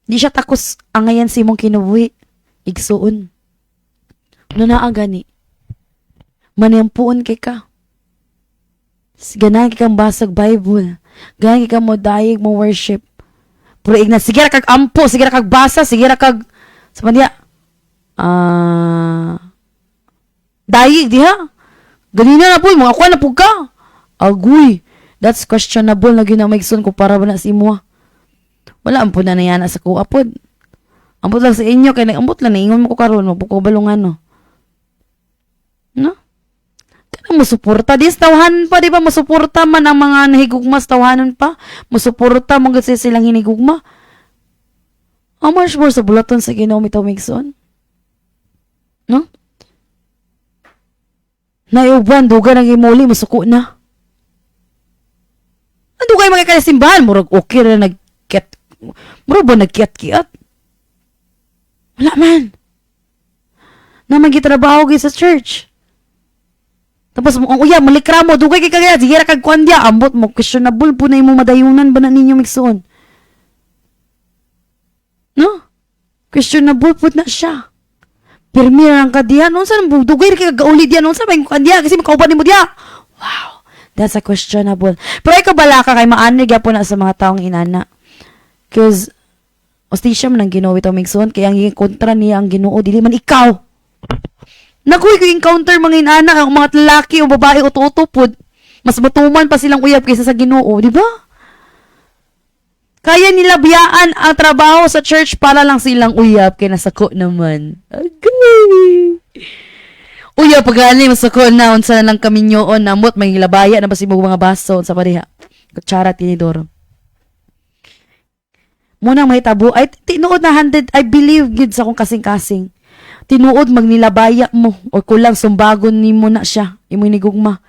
Di siya takos ang ngayon si mong kinuwi. Igsuon. Nunaa gani. Maniyampuon kay ka. Ganahan kang basag Bible. Ganahan kang mo dayig mo worship. Pero igna, sige ra kag ampo, sige ra kag basa, sige ra kag sa pandiya. Dayig diha. Ganina na po, mga kuha na po ka. Agoy, that's questionable na ginamigson ko para ba na si mo. Wala ang po na nayana sa kuha po. Ambot lang sa inyo, kaya nag-ambot lang, naingon mo ko karon mo po ko balungan, no? No? Kaya musuporta, dis tawahan pa, di ba? Musuporta man ang mga nahigugma sa tawahanan pa. Musuporta, mong kasi silang hinigugma. How much more sa bulaton sa ginamitaw migson? No? Naiuban, duga nang imuli, masuko na. Ano kayo mga kalasimbahan? Murag okay na nag-kiat. Murag ba nag-kiat-kiat? Wala man. Naman gitrabaho sa church. Tapos Tapos mo, ang uyab, malikra mo, dugay kay kagaya, sige ra kag kwandya, ambot mo, questionable po na imong madayunan ba na ninyo migsuon? No? Questionable po na siya. Pirmi lang ka diyan, unsa nang dugay kay kagauli diyan, unsa ba yung kwandya, kasi makauban nimo diya. Wow, that's a questionable. Pero ikaw bala ka kay maanig po na sa mga taong inana. Because, ostisya man ang Ginoo ito migsuon, kaya ang kontra niya ang Ginoo, dili man ikaw. Nakuy ko encounter mga inana, ang mga lalaki o babae o tutupod. Mas matuman pa silang uyab kaysa sa Ginoo, di ba? Kaya nila biyaan ang trabaho sa church para lang silang uyab, kaya nasako naman. Agay! Uyab, pag-ani, masako na, unsa na lang kami nyoon, namot, may hilabaya na ba si mga baso, sa pariha. Kutsara, tinidor. Munang may tabo, ay tinuod na 100, I believe gid sa akong kasing-kasing. Tinuod magnilabaya mo o kulang sumbagon nimo na siya, imo nigugma.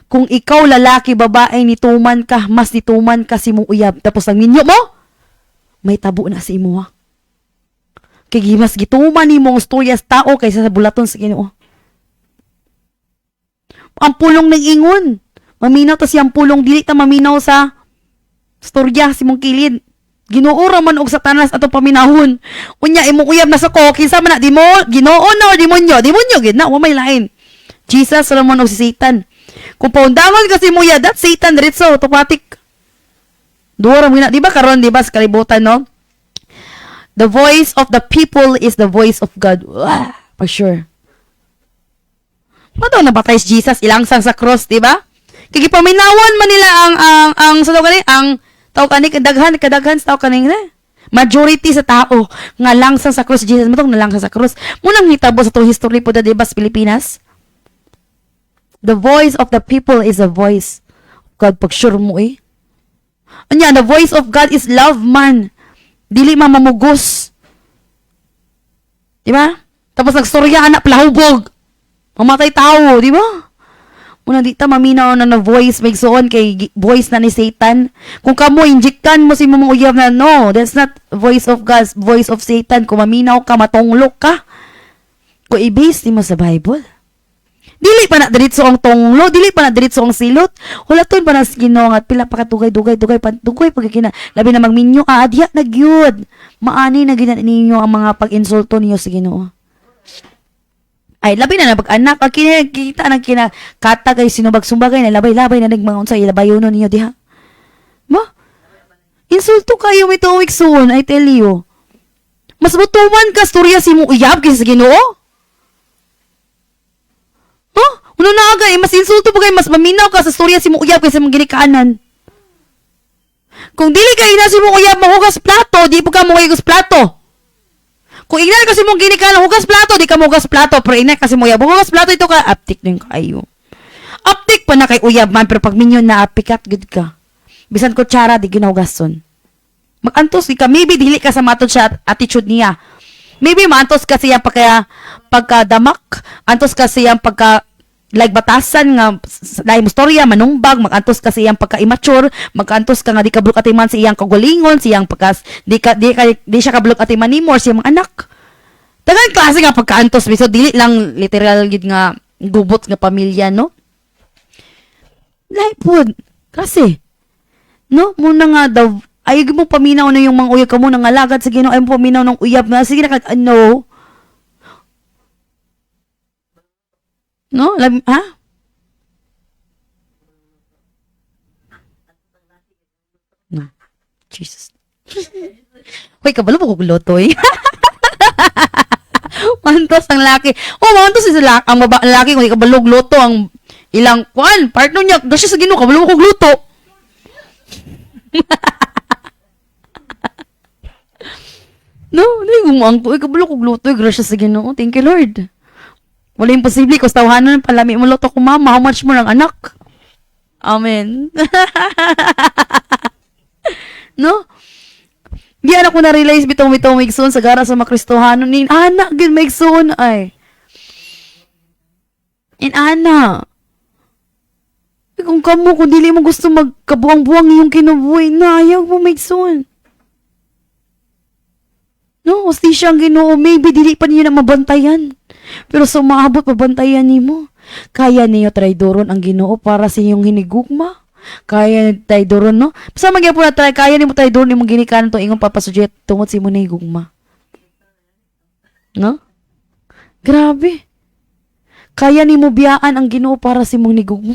Kung ikaw lalaki babae nituman ka, mas nituman ka si mong uyab tapos ang ninyo mo, may tabo na si imo ha. Kay mas gituman nimo ang storya sa tao kaysa sa bulaton sa Ginoo. Ang pulong ng ingon, maminaw ta siyang pulong dili ta maminaw sa storya si mong kilid. Ginuura man og Satanas ato paminahon. Unya imong uyab na sa ko kinsa man na di mo Ginoo na o demonyo? Demonyo gid na wa may lain. Jesus Solomon og si Satan. Kung paundangon kasi mo ya that Satan diretso automatic. Duora mo na di ba karon di ba sa kalibutan no? The voice of the people is the voice of God. For sure. Ano nabatay si Jesus ilangsang sa cross, di ba? Kaya paminawan man nila ang sa gani ang tao kani kadaghan sa tao kani majority sa tao nga langsang sa cross Jesus matong nalangsang sa cross munang hitabo sa to history po di ba sa Pilipinas. The voice of the people is the voice of God, pag sure mo anya the voice of God is love man, dili mamamugos, di ba? Tapos nagstorya anak plahubog mamatay tao, di ba? Una di ta maminaw na voice may suon kay voice na ni Satan. Kung kamo injectan mo si mong uyab na no, that's not voice of God, voice of Satan. Kung maminaw ka, matunglok ka. Kung i-base mo sa Bible. Dili pa na diritso ang tunglo, dili pa na diritso ang silot. Hulaton pa na sa Ginoo at pila pa ka dugay pagkina. Labi na magminyo adya na gyud. Maani na ginan ninyo ang mga pag-insulto niyo sa Ginoo. Ay, labi na pag-anak. Kita na kinakata kayo sinubag-sumbagay na labay-labay na nagmangon sa ilabayonon niyo diha. Ma? Insulto kayo may tuwik soon, I tell you. Mas mutuman ka storya si mong uyab kaysa sa Ginoo? Huh? Ano na agay? Mas insulto pa kayo, mas maminaw ka sa storya si mong uyab kaysa mong ginikaanan. Kung dili kayo na si mong uyab mahugas plato, di po ka mahugas plato. Kung ignan kasi mong ginikalang hugas plato, di ka hugas plato. Pero ignan kasi mo uyab, hugas plato ito ka, aptik na yung kayo. Aptik pa na kay uyab man, pero pag minyon na apikat, good ka. Bisan ko tsara, di ginahugason. Mag-antos ka, maybe dili ka sa matod siya attitude niya. Maybe maantos ka siya pagkadamak, antos ka siya like batasan nga lahi mo storya manumbag magantos ka siyang pagka-immature magantos ka nga di ka bulok atiman sa iyang kagalingon siyang pagkas di siya ka bulok atiman nimo or siyang mga anak dagan klase nga pagkaantos biso dili lang literal gid nga gubot nga pamilya no lahi pod kasi no muna nga daw ay mo paminaw na yung mga uyab ka mo nang alagad sa Ginoo ay mo paminaw ng uyab na sige na no. No? Ha? No. Jesus. Hoy, kabalo mo kong lutoy. Mantos ang laki. Oh, mantos ang laki kung ikabalog luto ang ilang kwan. Partner niya, dasya sa Ginoo, kabalo mo kong luto. No, hindi gumang ko. Kabalo kong luto. Grasya sa Ginoo. Thank you, Lord. Wala imposible. Kung tawahanan, palami mo luto ko, mama. How much mo ng anak? Amen. No? Di anak ko na-realize bitong migsoon sa gara sa makristohanon. Nin, anak, gin migsoon ay. In ana. Kung kamo, kung dili mo gusto magkabuang-buang yung kinabuhay na, ayaw mo migsoon. No, hostisya ang Ginoo, maybe dili pa niyo na mabantayan. Pero sa maabot mabantayan nimo. Kaya niyo traidoron ang Ginoo para sa inyong hinigugma. Kaya ni traidoron, no? Basta magyan po na try, kaya ni mo traidoron ni mong ginikanan itong ingong papasudyet tungod sa imo na higugma. No? Grabe. Kaya ni mo biyaan ang Ginoo para sa imong nigugma.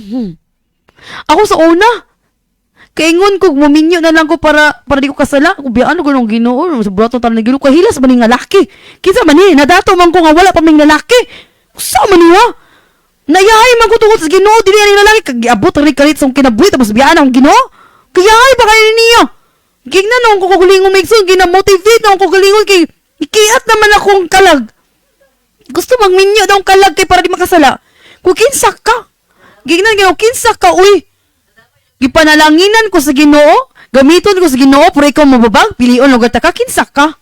Ako sa una, kaingon ko, maminyo na lang ko para di ko kasala. Kung biyaan ko ng Ginoo, sa burato tayo na Ginoo, kahilas man yung lalaki. Kinsa man nadato man ko nga wala pa may lalaki. Sa man niya? Nayahay man ko tungkol sa Ginoo, dili ang lalaki, kagiabot ang kalit sa kinabuhi, tapos biyaan ang Ginoo. Kayahay pa kayo niya. Gigna na akong kukulingon, Megson, ginamotivate na akong kukulingon, kay ikiat naman akong kalag. Gusto magminyo daw ang kalag kay para di makasala. Kung kinsak ka, gignan ginaw, kinsak ka, uy. Gipanalanginan ko sa Ginoo, gamiton ko sa Ginoo, pero ikaw mababag, pilion lugar ta ka, kinsak ka.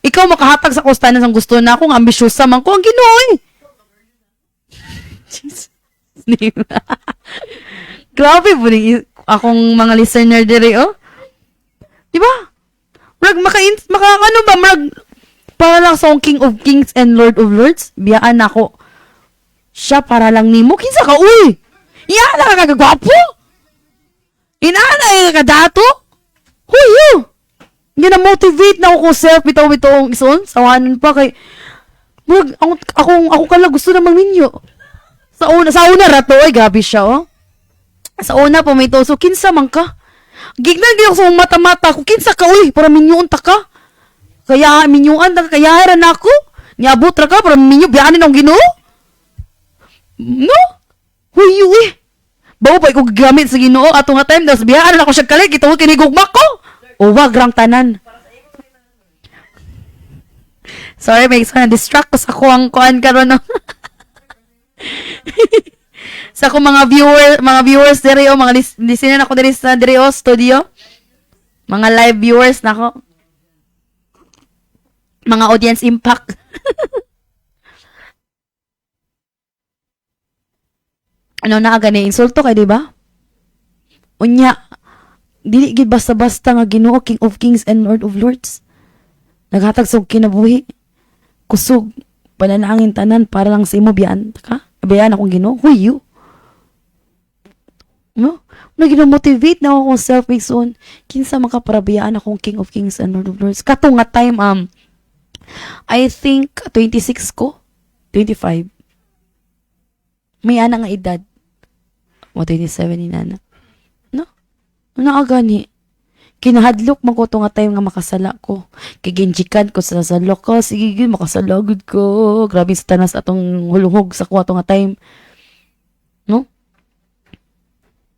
Ikaw makahatag sa kustanan sa gusto na akong ambisyosa man ko ang Ginoo eh. Jesus. Grabe po akong mga listener dire, oh. Di ba? Marag ano ba, marag para lang sa King of Kings and Lord of Lords, biyaan ako. Siya para lang nimo, kinsa ka, uy. Iyan na ka kagwapo. Inaana ka dato? Huyo! Hindi na motivate na ako self bitaw-bitaw ang ison. Sawanan pa kay ako kala gusto na magminyo. Sa una rato ay grabe siya oh. Sa una pumito so kinsa man ka? Gignan gyud sa mata-mata ko kinsa ka uy para minyoon ta ka. Kaya minyoan ta kaya ra nako. Niabot ra ka para minyo biyaan ang Ginoo. No? Huyo eh. Bawo pa ko gagamit sa Ginoo ato nga time das biyaan ako siya kalit gitungod kini gugma ko. O wag rang tanan. Sorry, may isa na-distract ko sa kuwang kuan karon no. Sa ko mga viewers diri o mga listener ako diri sa diri o studio. Mga live viewers nako. Mga audience impact. Ano na gani insulto kay di ba? Unya dili gid basta-basta nga Ginoo King of Kings and Lord of Lords. Naghatag sa kinabuhi. Kusog pananangin tanan para lang sa imo biyaan ka. Biyaan akong Ginoo. Huyo. No? Nagina-motivate na ako self Megson. Kinsa makaparabiyaan akong King of Kings and Lord of Lords. Kato nga time I think 26 ko. 25. May ana nga edad. 27 ni nana. No? Naagani. Kinahadlok man ko to nga time nga makasala ko. Kiginjikan ko sa salok ko. Sige, makasalagod ko. Grabe sa tanas atong hulungog sa kuha to nga time. No?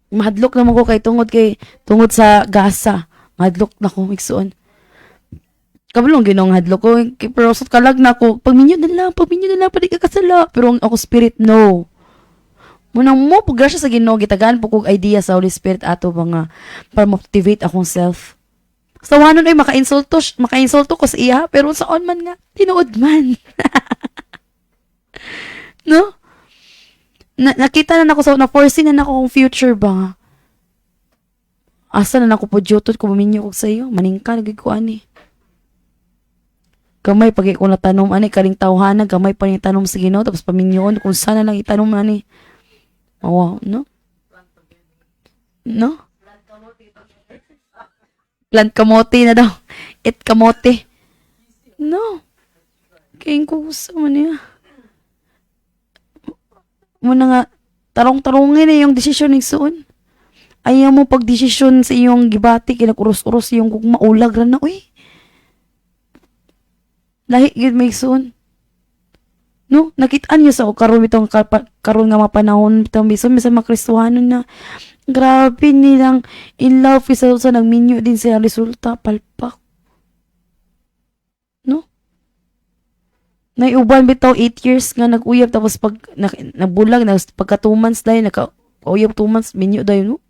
Mahadlok naman ko kay tungod sa gasa. Mahadlok na ko, Megson. Kabalong ginong hadlok ko. Pero sa kalag na ko, pagminyo na lang, padi ka kasala. Pero ako spirit, no. Munang mo, paggrasya sa Ginoo, gitagaan po kong idea sa Holy Spirit ato mga para motivate akong self. Sa wanon ay maka-insulto ko sa iya, pero saon man nga, tinuod man. No? Nakita na ako na-foresee na ako kung future ba. Asa na ako po jutot ko maminyo ko sa iyo, maningka, nagikuan eh. Gamay, pag ko natanom, karing tawhana, gamay pa niya tanom sa Ginoo, tapos paminyoon, kung sana lang itanom, wow, no? No? Plant kamote na daw. It kamote. No. Kain ko gusto mo niya. Muna nga, tarong-tarongin na yung desisyon ng suon. Ayaw mo pag-desisyon sa iyong gibati, kinag-uros-uros yung kung maulag na, uy. Lahi, yun may suon. No, nakitaan niyo sa karon bitong karon nga mapanahon bitong bisan mga Kristohano na grabe nilang in love sa nagminyo din sa resulta palpak. No? Naiuban bitaw 8 years nga nag-uyab tapos pag nabulag pagka 2 months dahil naka-uyab 2 months minyo dahil no.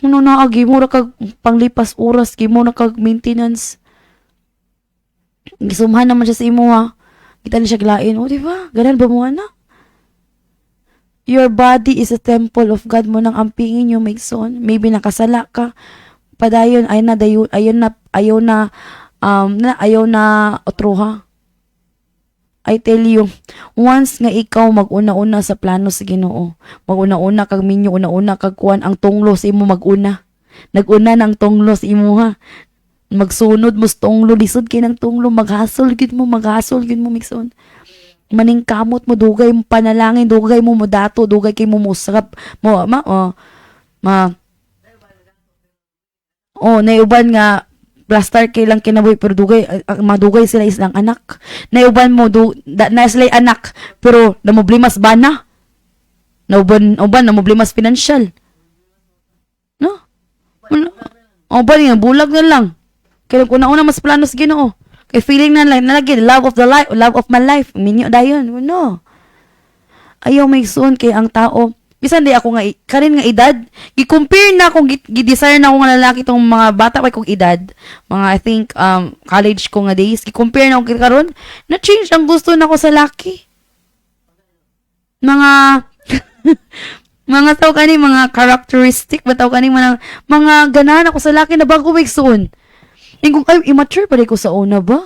Ano na agi mo ra kag panglipas oras gimo na kag maintenance. Gisumhan naman siya sa imo ha. Kita na siya glain. O, diba? Ganan ba mo, na? Your body is a temple of God mo nang ampingin yung Megson. Maybe nakasala ka. Padayon, ayaw na otruha. I tell you, once nga ikaw mag-una-una sa plano sa Ginoo, mag-una-una kag minyo, una-una kag kuan ang tunglo sa imo mag-una. Nag-una ng tunglo sa imo ha. Magsunod mo sa tunglo, lisod kay ng tunglo, maghasol gid mo migson. Maningkamot mo, dugay mo panalangin, dugay mo dato, dugay kay mo musarap mo naiuban nga plastar kay lang kinabuhi pero dugay madugay sila islang anak. Naiuban mo na sila anak pero namoblimas bana. Nauban namoblimas financial. No? Uban nga bulag na lang. Kaya una mas plano sa Ginoo. Kay feeling na lang nalagi love of my life. Minyo dayon. No. Ayaw may soon kay ang tao bisan di ako nga karin nga edad, gi-compare na akong gi-desire na ako nga lalaki tong mga bata pa kong edad, mga I think college ko nga days, gi-compare na ako karon, na change ang gusto na ko sa laki. Mga mga tao kani mga characteristic ba tao kani mga ganahan ako sa laki na bago magsuon. Ingong ay immature pa rin ko sa una ba?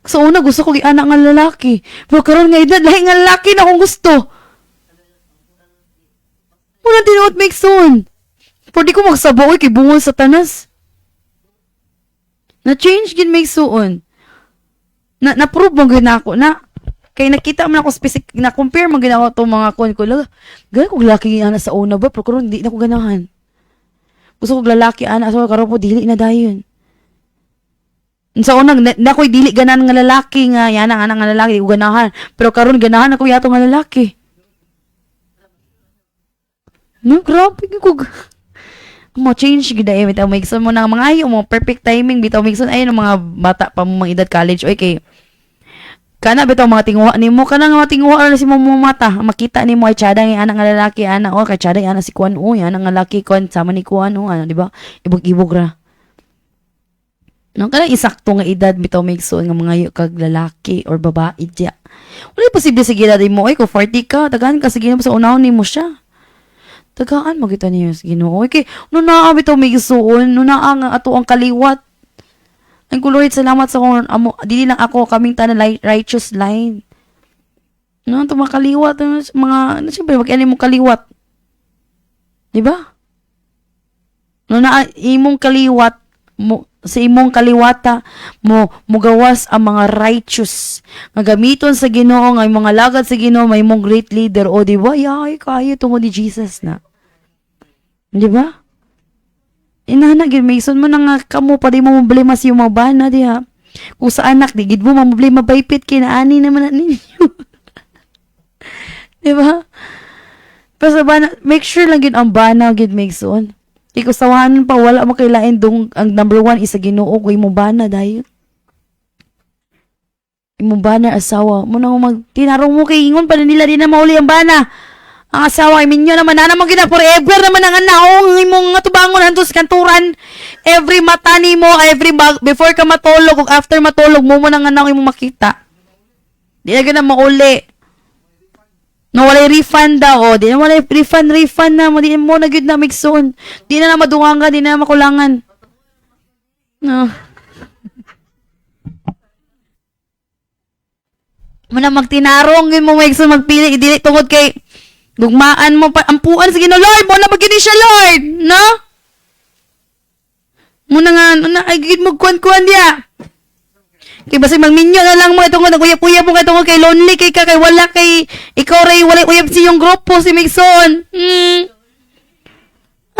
Sa una gusto ko gi-anak nga lalaki. Pero karon nga edad lahi nga lalaki na akong gusto. Muna tinuot make soon. Pero di ko magsabaw kay bungol sa tanas. Na-change gin make soon. Na-prove mo gina ako na. Kaya nakita mo na ako specific, na-compare mo gina ako itong mga kon ko. Gano'n kong lalaki ana sa una ba? Pero karon di na ko ganahan. Gusto ko lalaki ana. So karon po dili na dayon. Sa unang na ko'y dili ganan nga lalaki nga. Yan ang nga lalaki. Di ko ganahan. Pero karon ganahan ako yato nga lalaki. No, grabe ko. Mo change gid ay bitaw migson mo na mga ayo mo perfect timing bitaw migson ay ng mga bata pa mo mga edad college okay. Kana bitaw mga tinguha nimo kana nga tinguha na si mo mata makita nimo ay tiada nga anak nga lalaki ana o kay tiada ana si kuan o yan nga lalaki kuan sama ni kuan o ano di ba ibog-ibog ra. No kana isakto nga edad bitaw migson nga mga ayo kag lalaki or babae dia. Wala posible sige edad mo ay ko 40 ka daghan ka sige sa unahon nimo siya. Tagaan magita niyo sa Ginoo. Okay, no naa bitaw may gisuon, no naa nga ato ang kaliwat. Ang Lord, salamat sa kung dili lang ako kaming tanan righteous line. No, to makaliwat mga siyempre mag-ani mo kaliwat. Di ba? No naa imong kaliwat mo sa imong kaliwata mo mugawas ang mga righteous nga gamiton sa Ginoo nga mga lagad sa Ginoo may imong great leader o di ba yay kayo tungod ni Jesus na. Di ba? Inana gid Mason mo na nga kamo pa di mo problema sa mga bana diha. Kung sa anak di gid mo problema baypit kinaani naman na ninyo. Di ba? Pero sa bana, make sure lang gid ang bana gid Mason. Ikaw sawahan pa wala mo kailain dong ang number 1 is sa Ginoo ko imo bana dayon. Imo bana asawa mo nang magtinarong mo kay ingon pa nila di na mauli ang bana. Ang asawa, minyo naman, na naman gina forever naman ang anaong imong nga tubangon hanto sa kanturan. Every mata ni mo, before ka matulog, o after matulog, mo nang anaong imong makita. Di na gina mauli. No, walay refund daw, di na walay refund na, di mo na gud na migsoon. Di na madungangan, di na makulangan. No. Muna magtinarong, yun mo migsoon, magpili, dili tungod kay dugmaan mo pa, ampuan sa Ginoo, Lord, mo na magini siya, Lord, no? Muna nga, ay gid mo kuan-kuan dia. Kay basig magminyo na lang mo itong naguyap-uyap mo itong kay lonely kay wala kay ikaw ray wala uyap si yung grupo si Mixon.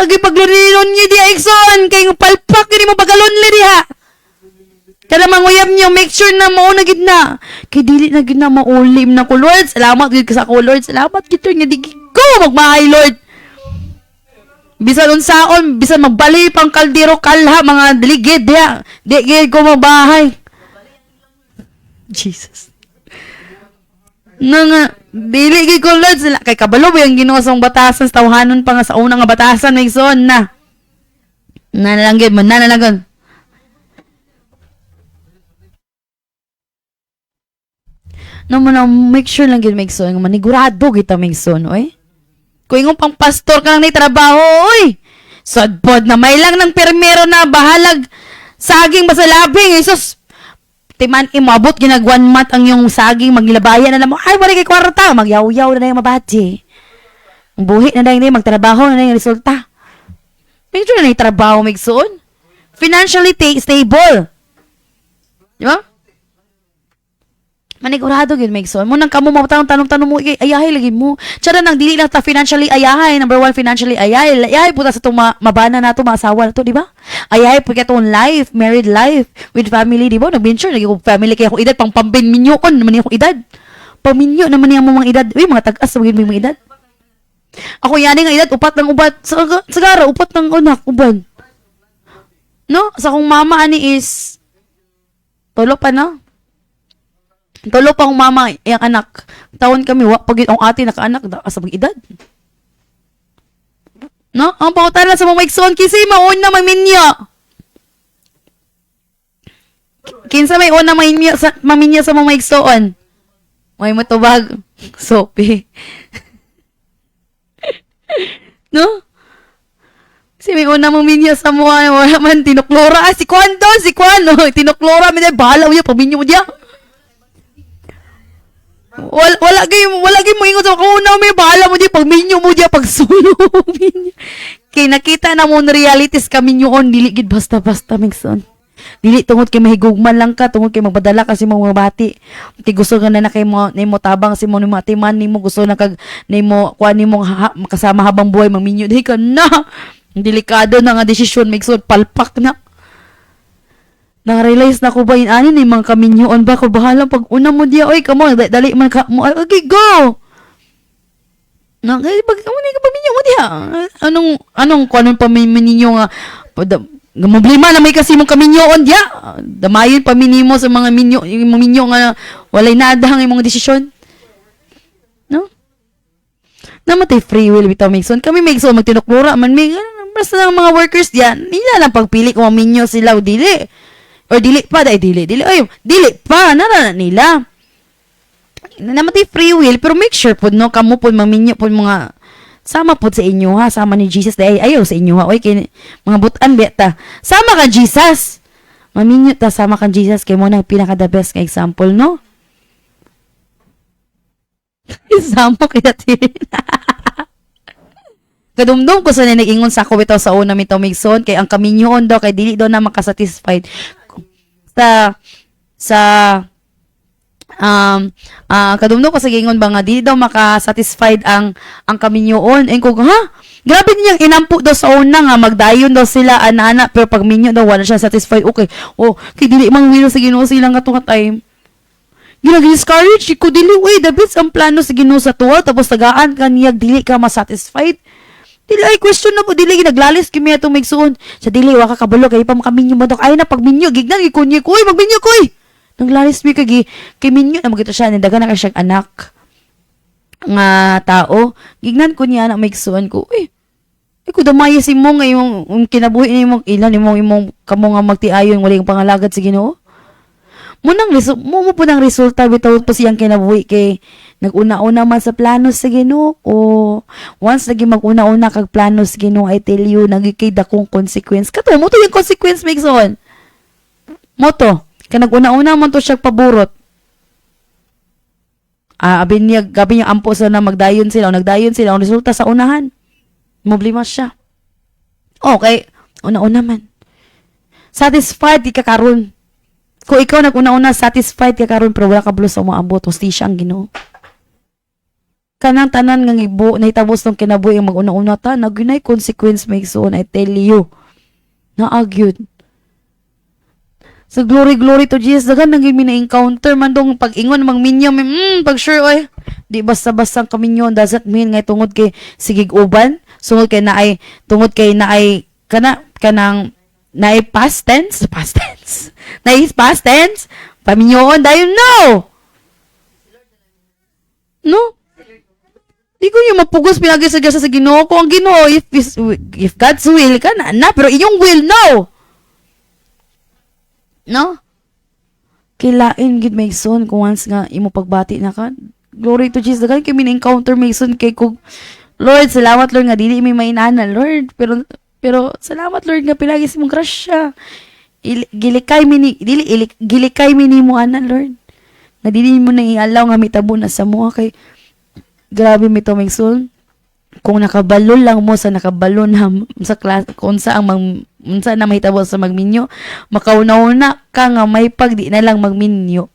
Agi pagluninon niya dia Mixon kay palpak gini mo pagalonely diha. Kada manguyap niyo, make sure na mauna gid na. Kay dili na gid na maulim na ko, Lord. Salamat gid sa ko, Lord. Salamat gid nga di ko magmahay, Lord. Bisan unsaon, bisan magbali pang kaldero kalha mga ligid diha. Di gid ko mabahay. Jesus. Nga dili gid ko, Lord. Kay kabalo ba yung Ginoo sa batasan sa tawhanon pa nga sa una nga batasan may son na. Nanalanggid man, nanalanggid. Naman na make sure lang gid Migson nga manigurado kita Migson oy. Kung ingong pang pastor ka lang ni trabaho oy. Sadpod na may lang ng permero na bahalag saging basalabing Jesus. timan imabot ginag 1 month ang yung saging maglabayan na mo. Ay wala kay kwarta, magyaw-yaw na yung mabati. Buhi na dahil magtrabaho na yung resulta. Medyo na yung trabaho migsoon. Financially stable. Di ba? Manigurado yun, Megson. Mo nang kamo tanong-tanong mo, ayahay lagi mo. Tsara nang dili lang ta financially ayahay. Number 1, financially ayahay. Ayahay po ta sa itong mabana na ito, maasawa na ito, di ba? Ayahay po itong life, married life, with family, di ba? Nag-venture, lagi ko family kaya akong edad, pang pambinminyoon naman yung edad. Paminyo naman yung mga edad. Uy, mga tag-as, magiging mga edad. Ako yan nga edad, upat ng ubat. Sagara, upat ng anak, uban. No? Sa kong mama, ani is, tulo pa, no? Tulo pa akong mama, yung anak. Taon kami, pag ang ate nakaanak, sa mga edad. No? Ang pangutala sa mga maigsoon, kasi mauna maminyo. Kinsa may una maminyo sa mga maigsoon. May matubag. Sopi. No? Kasi may una maminyo sa mga, wala man, tinuklora. Si Kwan doon, si Kwan, no? Tinuklora, may bahala mo niya, paminyo mo diya. Wala gay mo ingon sa kuna may bahala mo di pag minyo mo di pag sulo minyo. Kay nakita na mo na realities kami nyoon dili gid basta-basta Megson. Dili tungod kay mahigugman lang ka, tungod kay magbadala kasi mga bati. Ti gusto nga na kay mo nimo tabang si mo nimo atiman nimo gusto na kag nimo kuan nimo makasama habang buhay maminyo di ka na. Delikado na nga desisyon Megson, palpak na. Nang-realize na ko ba yun, ani mga kaminyoon ba ko bahala pag una mo diya, oy, kamo, dali man ka mo, okay, go! Pag paminyo mo diya, kung anong paminyo nga, problema na may kasi mong kaminyoon diya, damayin pamini mo sa mga minyo nga, walay nadahang yung mga desisyon. No? Namatay free will bitaw Megson. Kami Megson, magtinuklura man, basta ng mga workers diyan, nila lang pagpili kung maminyo sila o dili. Or dili pa, dili pa, nara nila. Namatay free will, pero make sure po, no, kamo po, maminyo po mga, sama po sa inyo, ha, sama ni Jesus, ayaw sa inyo, ha, oy, kay, mga butan, beta, sama ka, Jesus, maminyo ta, sama ka, Jesus, kay mo na, pinaka-the best ka example, no? Sama kaya tin. Kadumdum ko sa ninagingon sa ako bitaw sa una mitaw Megson, kay ang kaminyoon daw, kay dili daw na makasatisfied, kadumdum ko sa gingon ba nga di daw makasatisfied ang kaminyoon and ko ha grabe niyang inampu daw sa una nga magdayon daw sila ana pero pag minyo daw wala siya satisfied okay kay dili mang wino sa Ginoo sila nga tunga time ginag-discourage ko dili the best ang plano sa Ginoo sa tuwa tapos tagaan kaniyag dili ka masatisfied. Dili ay question na po dili ginaglalis kimi atong Megson. Sa dili wa ka kabalo kay pa makaminyo mo dok ay na pag minyo gignan ikunye ko magminyo koy. Naglalis mi kay minyo na magito siya ni daga na ka anak nga tao. Gignan ko niya na Megson ko. Ko damay si mo ngayong kinabuhi ni mo ilan imong kamo nga magtiayon wala yung pangalagad sa Ginoo. Mo po nang resulta bitaw po siyang kinabuhi kay nag-una-una man sa plano sa Ginoo o once lagi mag-una-una kag plano sa Ginoo I tell you nagikay dakong consequence kato mo to yung consequence Megson mo to ka nag-una-una man to siya paburot gabi niya ampo sa na nagdayon sila ang resulta sa unahan problema siya okay una-una man satisfied di ka karon kung ikaw nag-una-una satisfied ka karon pero wala ka bulos sa maabot hostisya ang Ginoo kanang tanan nga ibo nahitabos ng kinabuhi ang mag-una-una ta nagunay consequence Megson I tell you naagyud so glory to Jesus dagan nang mi na encounter man dong pag-ingon magminyo pag sure oy di basta-basta kaminyon doesn't mean nga tungod kay sigig uban tungod kay naay kanang naay past tense paminyoon dayon no di ko yung mapugos pinag-isagasa sa Ginoo ko ang Ginoo if God's will ka na pero iyong will no kilain gid Megson kung once nga imo pagbati na ka glory to Jesus dagan kay min-encounter Megson kay kog Lord salamat Lord nga dili mi mainana Lord pero salamat Lord nga pilagi sa imong grasya gilikay mini gilikay mini mo ana Lord. Nga dili mo na ialaw nga mitabo na sa mo kay grabe mi to Migson. Kung nakabalon lang mo sa nakabalon na sa class kung sa ang unsa na mahitabo sa magminyo, makauna-una ka nga may pag di na lang magminyo.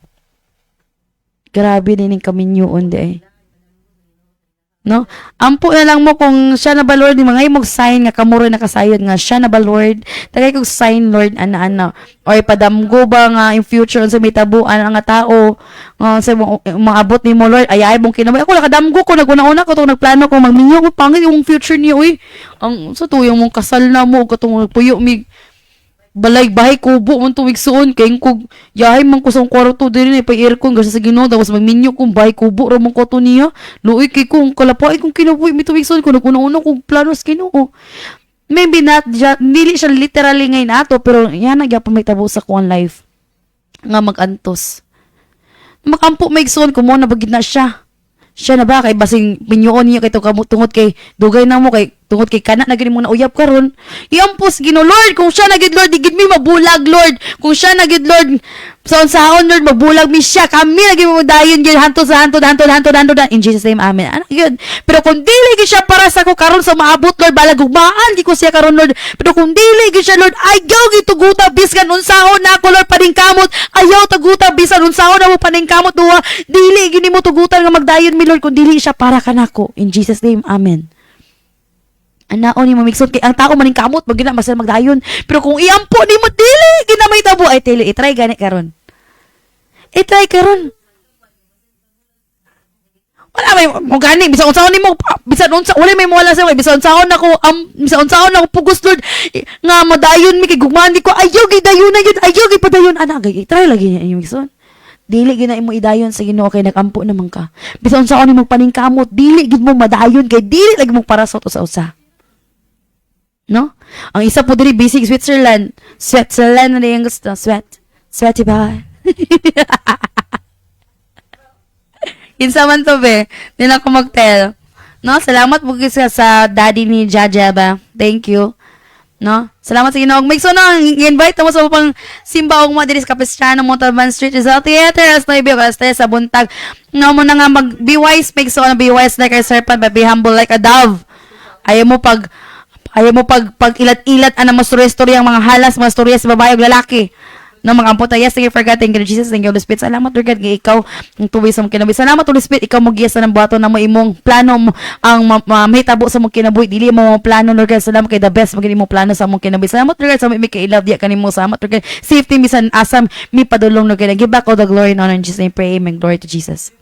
Grabe din yung kaminyoon di ay. No? Ampo na lang mo kung siya na ba Lord, mga imong sign nga kamuro nakasayod nga siya na ba Lord, tagay kong sign Lord ana-ana. Or padamgo ba nga in future sa mitabuan ang nga tao nga sa maabot ni mo Lord, ay mong kinabay. Ako nakadamgo ko, naguna-una ko itong nagplano ko, magminyo ko, pangit yung future niyo, uy. Ang sa tuyong mong kasal na mo, katong puyo, balay bahay kubo man tuwig suon kay kog yahay man ko sa kwarto diri ni pa aircon gasa sa Ginoo tapos magminyo kong bahay kubo ra man ko to niya luoy kay kong kalapay kong kinabuhi mi tuwig suon ko naguna-una kog plano sa Ginoo. Maybe not dili siya literally ngayon ato pero yan nagyapon may tabo sa kuan life nga magantos makampo may suon ko mo na bagid na siya na ba kay basing minyoon niya kay tungod kay dugay na mo kay tungod kay kana na gid mo na uyab karon iampos Ginoo Lord kung siya na gid Lord digid mi mabulag Lord kung siya na gid Lord sa unsahon Lord mabulag mi siya kami lagi mo dayon gid hantod in Jesus name amen ana gyud pero kung dili gid siya para sa ko karon sa maabot Lord balag ugmaan di ko siya karon Lord pero kung dili gid siya Lord ayaw gid tuguta biskan unsahon na ako Lord paningkamot ayaw tuguta bisan unsahon na mo paningkamot duwa dili gid mo tugutan nga magdayon mi Lord kung dili siya para kanako in Jesus name amen. Anaon ni mo Migson kay ang tao maning kamot magina masal magdayon pero kung iampo ni mo dili ginamay tabo ay tili i-try gani karon wala may mo gani bisan unsaon nimo bisan unsa wala may mawala sa bisan unsaon ako bisan unsaon ako pugos Lord nga madayon mi kay gugmaan di ko ayaw gid dayon na gid ayaw gid padayon ana gay i-try lagi ni Migson dili gid na imo idayon sa Ginoo kay nagampo naman ka bisan unsaon nimo paningkamot dili gid mo madayon kay dili lagi mo para sa usa no? Ang isa po diri basic Switzerland na yung gusto. Sweaty ba? Kinsa man to be. Di na ko mag-tell. No? Salamat po sa daddy ni Jaja ba. Thank you. No? Salamat sa Ginoo. May na i-invite mo sa pang simba og mo diri sa Capistrano Montalban Street Rizal Theater as na ibig sa buntag. No mo na nga mag be wise make so na be wise like a serpent but be humble like a dove. Ayaw mo pag ilat-ilat ana mastorya ang mga halas, mga storya sa babae ug lalaki. No mga ampo yes, thank you for God, thank you Jesus, thank you Holy Spirit. Salamat Lord God, ikaw ang tuwi sa mong kinabuhi. Salamat Holy Spirit, ikaw mo giyas ng buhaton na mo imong plano mo ang mahitabo sa mong kinabuhi. Dili mo plano Lord God, salamat kay the best magini mo plano sa mong kinabuhi. Salamat Lord God sa mi kay love dia kanimo. Salamat Lord God, safety bisan asam mi padulong Lord God. Give back all the glory and honor in Jesus name, pray amen. Glory to Jesus.